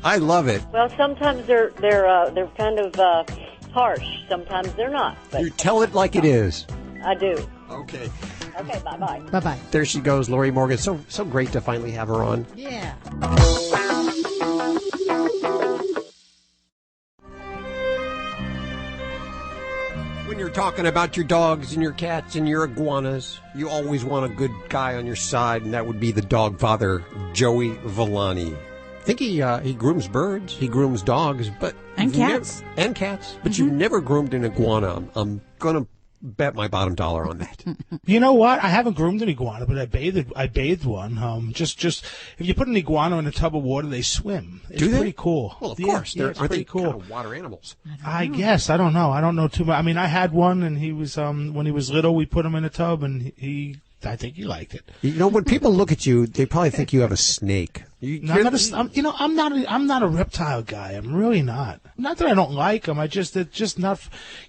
Well, sometimes they're kind of harsh. Sometimes they're not. But you tell it like it is. I do. Okay. Okay. Bye. Bye. There she goes, Lorrie Morgan. So great to finally have her on. Yeah. When you're talking about your dogs and your cats and your iguanas, you always want a good guy on your side, and that would be the dog father, Joey Villani. I think he grooms birds, he grooms dogs, but and cats. But you've never groomed an iguana. I'm gonna bet my bottom dollar on that. You know what? I haven't groomed an iguana, but I bathed one. Just if you put an iguana in a tub of water, they swim. It's pretty cool. Well, of course, it's aren't pretty they cool. Kind of water animals? I guess I don't know. I don't know too much. I mean, I had one, and he was when he was little, we put him in a tub, and I think he liked it. When people look at you, they probably think you have a snake. I'm not a reptile guy. I'm really not. Not that I don't like them. It's just not.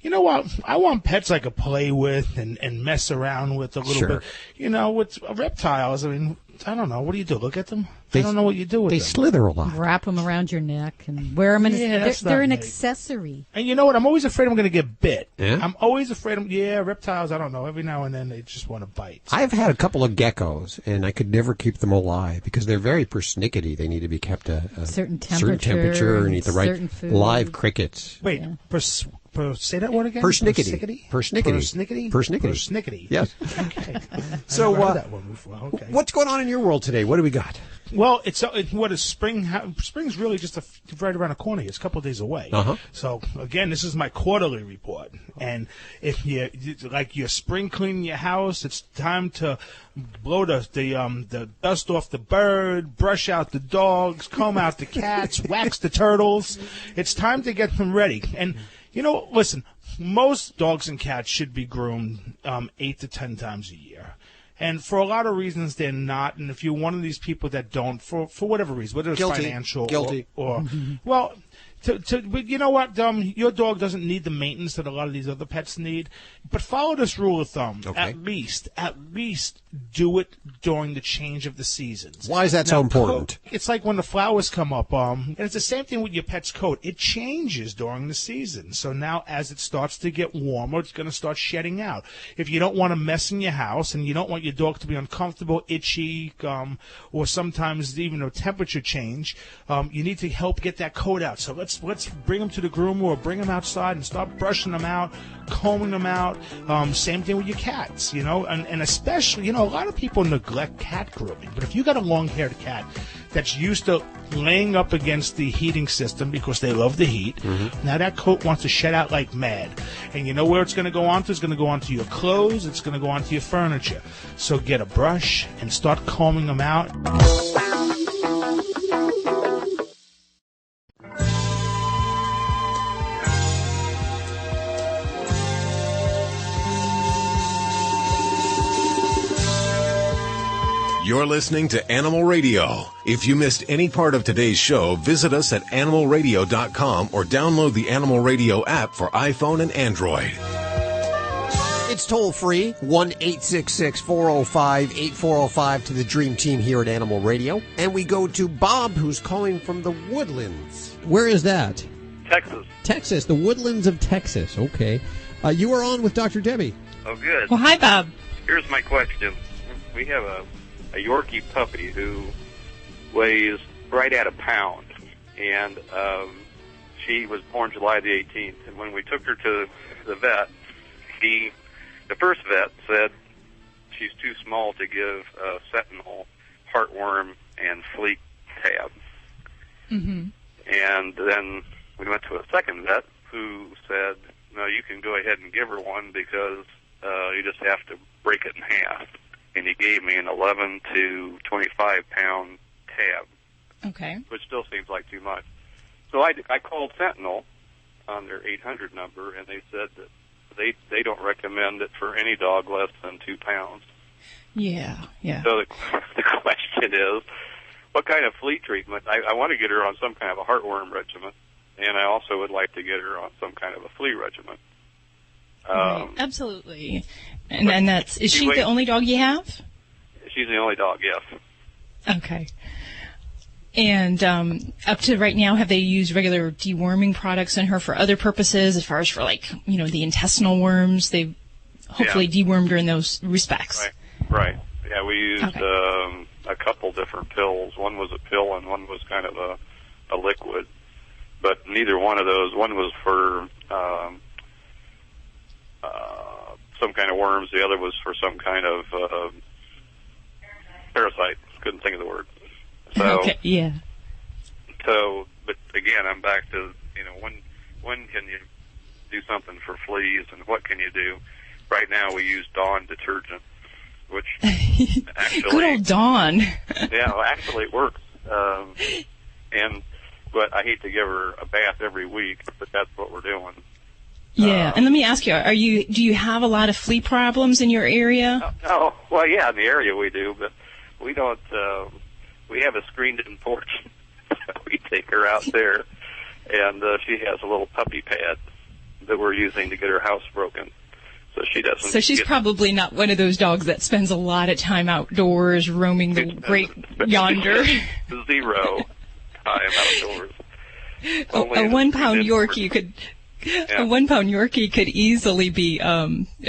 You know what? I want pets I could play with and mess around with a little bit. With reptiles, I mean, I don't know. What do you do? Look at them? I don't know what you do with them. They slither a lot. Wrap them around your neck and wear them. They're an accessory. And you know what? I'm always afraid I'm going to get bit. Yeah? I'm always afraid reptiles, I don't know. Every now and then they just want to bite. I've had a couple of geckos, and I could never keep them alive because they're very persnickety. They need to be kept a certain temperature and eat the right food. live crickets. Wait, say that word again? Persnickety. Yes. Okay. So, I heard that one before. Okay. What's going on in your world today? What do we got? Well, what is spring? Spring's really just right around the corner here. It's a couple of days away. Uh-huh. So again, this is my quarterly report. And if you're spring cleaning your house, it's time to blow the dust off the bird, brush out the dogs, comb out the cats, wax the turtles. It's time to get them ready. And listen, most dogs and cats should be groomed 8 to 10 times a year. And for a lot of reasons, they're not. And if you're one of these people that don't, for whatever reason, whether it's financial or well, but you know what? Your dog doesn't need the maintenance that a lot of these other pets need. But follow this rule of thumb. Okay. At least do it during the change of the seasons. Why is that so important? It's like when the flowers come up. And it's the same thing with your pet's coat. It changes during the season. So now as it starts to get warmer, it's going to start shedding out. If you don't want to mess in your house and you don't want your dog to be uncomfortable, itchy, or sometimes even a temperature change, you need to help get that coat out. So let's bring them to the groomer or bring them outside and start brushing them out, combing them out. Same thing with your cats, and especially, a lot of people neglect cat grooming. But if you got a long-haired cat that's used to laying up against the heating system because they love the heat, now that coat wants to shed out like mad. And you know where it's going to go on to? It's going to go onto your clothes. It's going to go onto your furniture. So get a brush and start combing them out. You're listening to Animal Radio. If you missed any part of today's show, visit us at animalradio.com or download the Animal Radio app for iPhone and Android. It's toll free, 1-866-405-8405 to the Dream Team here at Animal Radio. And we go to Bob, who's calling from the Woodlands. Where is that? Texas. Texas, the Woodlands of Texas. Okay. You are on with Dr. Debbie. Oh, good. Well, hi, Bob. Here's my question. We have a Yorkie puppy who weighs right at a pound, and she was born July the 18th. And when we took her to the vet, the first vet said she's too small to give Sentinel, heartworm, and flea tab. Mm-hmm. And then we went to a second vet who said, no, you can go ahead and give her one because you just have to break it in half. And he gave me an 11 to 25 pound tab. Okay. Which still seems like too much. So I called Sentinel on their 800 number, and they said that they don't recommend it for any dog less than 2 pounds. Yeah. So the question is, what kind of flea treatment? I want to get her on some kind of a heartworm regimen, and I also would like to get her on some kind of a flea regimen. Right. Absolutely. And is she the only dog you have? She's the only dog, yes. Okay. And up to right now, have they used regular deworming products on her for other purposes, as far as for the intestinal worms? They've hopefully dewormed her in those respects. Right. Yeah, we used a couple different pills. One was a pill and one was kind of a liquid. But neither one of those, one was for some kind of worms. The other was for some kind of parasite. Couldn't think of the word. So, okay, yeah. So, but again, I'm back to, when can you do something for fleas and what can you do? Right now we use Dawn detergent, which actually... Good old Dawn. Yeah, well, actually it works. But I hate to give her a bath every week, but that's what we're doing. Yeah, and let me ask you, do you have a lot of flea problems in your area? Oh, well, yeah, in the area we do, but we don't, we have a screened-in porch. We take her out there, and she has a little puppy pad that we're using to get her house broken, so she doesn't... So she's probably not one of those dogs that spends a lot of time outdoors roaming the great yonder. 0 time outdoors. A 1 pound Yorkie could... Yeah. A 1 pound Yorkie could easily be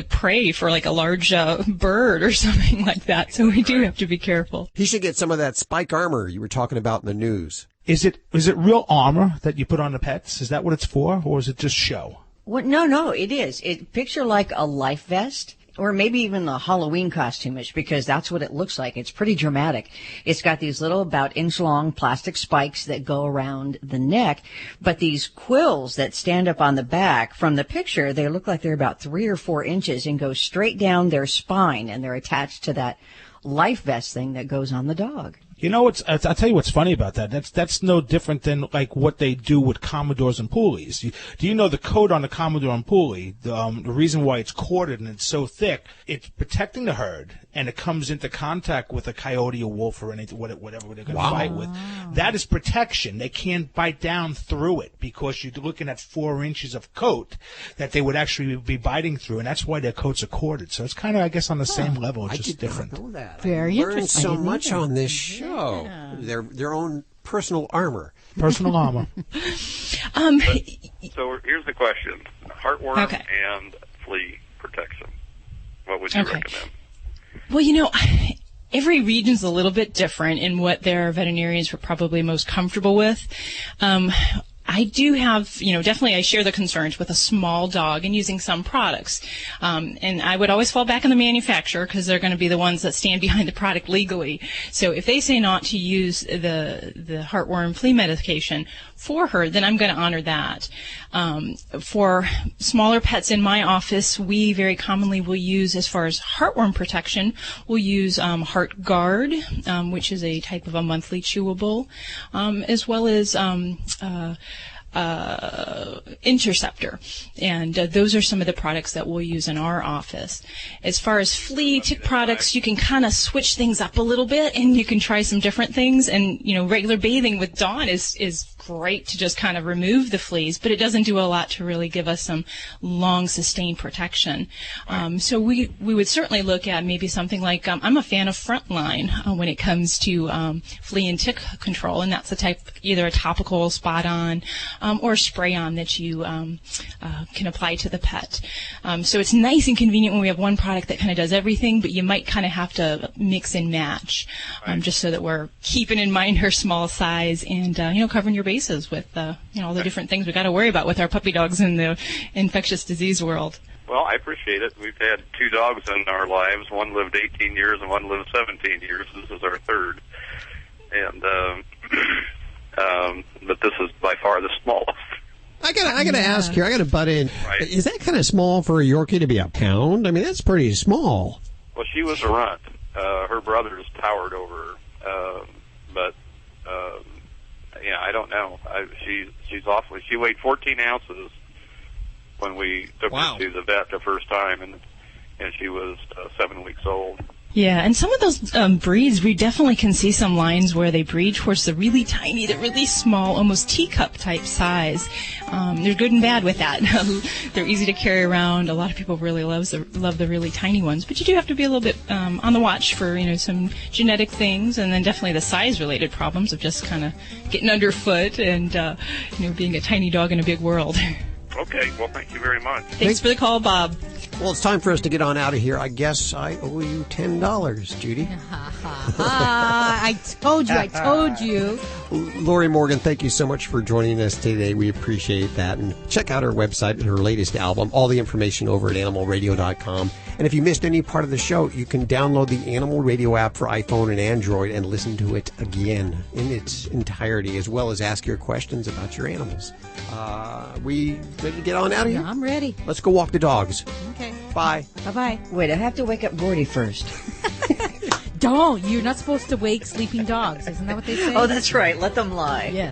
prey for like a large bird or something like that. So we do have to be careful. He should get some of that spike armor you were talking about in the news. Is it real armor that you put on the pets? Is that what it's for, or is it just show? Well, no, it is. Picture like a life vest. Or maybe even a Halloween costume-ish, because that's what it looks like. It's pretty dramatic. It's got these little about inch-long plastic spikes that go around the neck, but these quills that stand up on the back, from the picture, they look like they're about 3 or 4 inches and go straight down their spine, and they're attached to that life vest thing that goes on the dog. You know, I'll tell you what's funny about that. That's no different than like what they do with Commodores and Poolies. Do you know the coat on the Commodore and Poolie? The reason why it's corded and it's so thick, it's protecting the herd, and it comes into contact with a coyote, a wolf, or anything, whatever they're going to fight with. That is protection. They can't bite down through it because you're looking at 4 inches of coat that they would actually be biting through, and that's why their coats are corded. So it's kind of, I guess, on the same level. It's just different. I did not know that. Very interesting. So much on this show. Their own personal armor. Personal armor. So here's the question. Heartworm and flea protection. What would you recommend? Well, you know, every region's a little bit different in what their veterinarians were probably most comfortable with. I do have, you know, definitely I share the concerns with a small dog and using some products. And I would always fall back on the manufacturer because they're going to be the ones that stand behind the product legally. So if they say not to use the heartworm flea medication for her, then I'm going to honor that. For smaller pets in my office, we very commonly will use, as far as heartworm protection, we'll use Heart Guard, which is a type of a monthly chewable, as well as Interceptor, and those are some of the products that we'll use in our office. As far as flea tick products, you can kind of switch things up a little bit, and you can try some different things. And you know, regular bathing with Dawn is great to just kind of remove the fleas, but it doesn't do a lot to really give us some long sustained protection. So we would certainly look at maybe something like I'm a fan of Frontline when it comes to flea and tick control, and that's a type, either a topical spot on or spray on that you can apply to the pet. So it's nice and convenient when we have one product that kind of does everything, but you might kind of have to mix and match, just so that we're keeping in mind her small size and you know, covering your bases with you know, all the different things we got to worry about with our puppy dogs in the infectious disease world. Well, I appreciate it. We've had 2 dogs in our lives. One lived 18 years and one lived 17 years. This is our 3rd. And but this is by far the smallest. I gotta ask here. I gotta butt in. Right. Is that kind of small for a Yorkie to be a pound? I mean, that's pretty small. Well, she was a runt. Her brothers towered over her, but yeah, I don't know. She's awfully. She weighed 14 ounces when we took her to the vet the first time, and she was 7 weeks old. Yeah, and some of those breeds, we definitely can see some lines where they breed towards the really tiny, the really small, almost teacup type size. They're good and bad with that. They're easy to carry around. A lot of people really love the really tiny ones, but you do have to be a little bit on the watch for, you know, some genetic things, and then definitely the size-related problems of just kind of getting underfoot and you know, being a tiny dog in a big world. Okay, well, thank you very much. Thanks for the call, Bob. Well, it's time for us to get on out of here. I guess I owe you $10, Judy. I told you. Lorrie Morgan, thank you so much for joining us today. We appreciate that. And check out her website and her latest album. All the information over at animalradio.com. And if you missed any part of the show, you can download the Animal Radio app for iPhone and Android and listen to it again in its entirety, as well as ask your questions about your animals. We ready to get on out of here? Yeah, I'm ready. Let's go walk the dogs. Okay. Bye. Bye-bye. Wait, I have to wake up Gordy first. Don't. You're not supposed to wake sleeping dogs. Isn't that what they say? Oh, that's right. Let them lie. Yeah.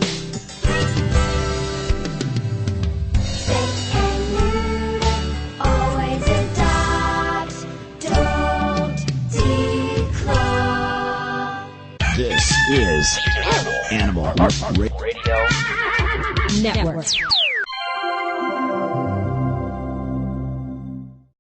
This is Animal Radio Network.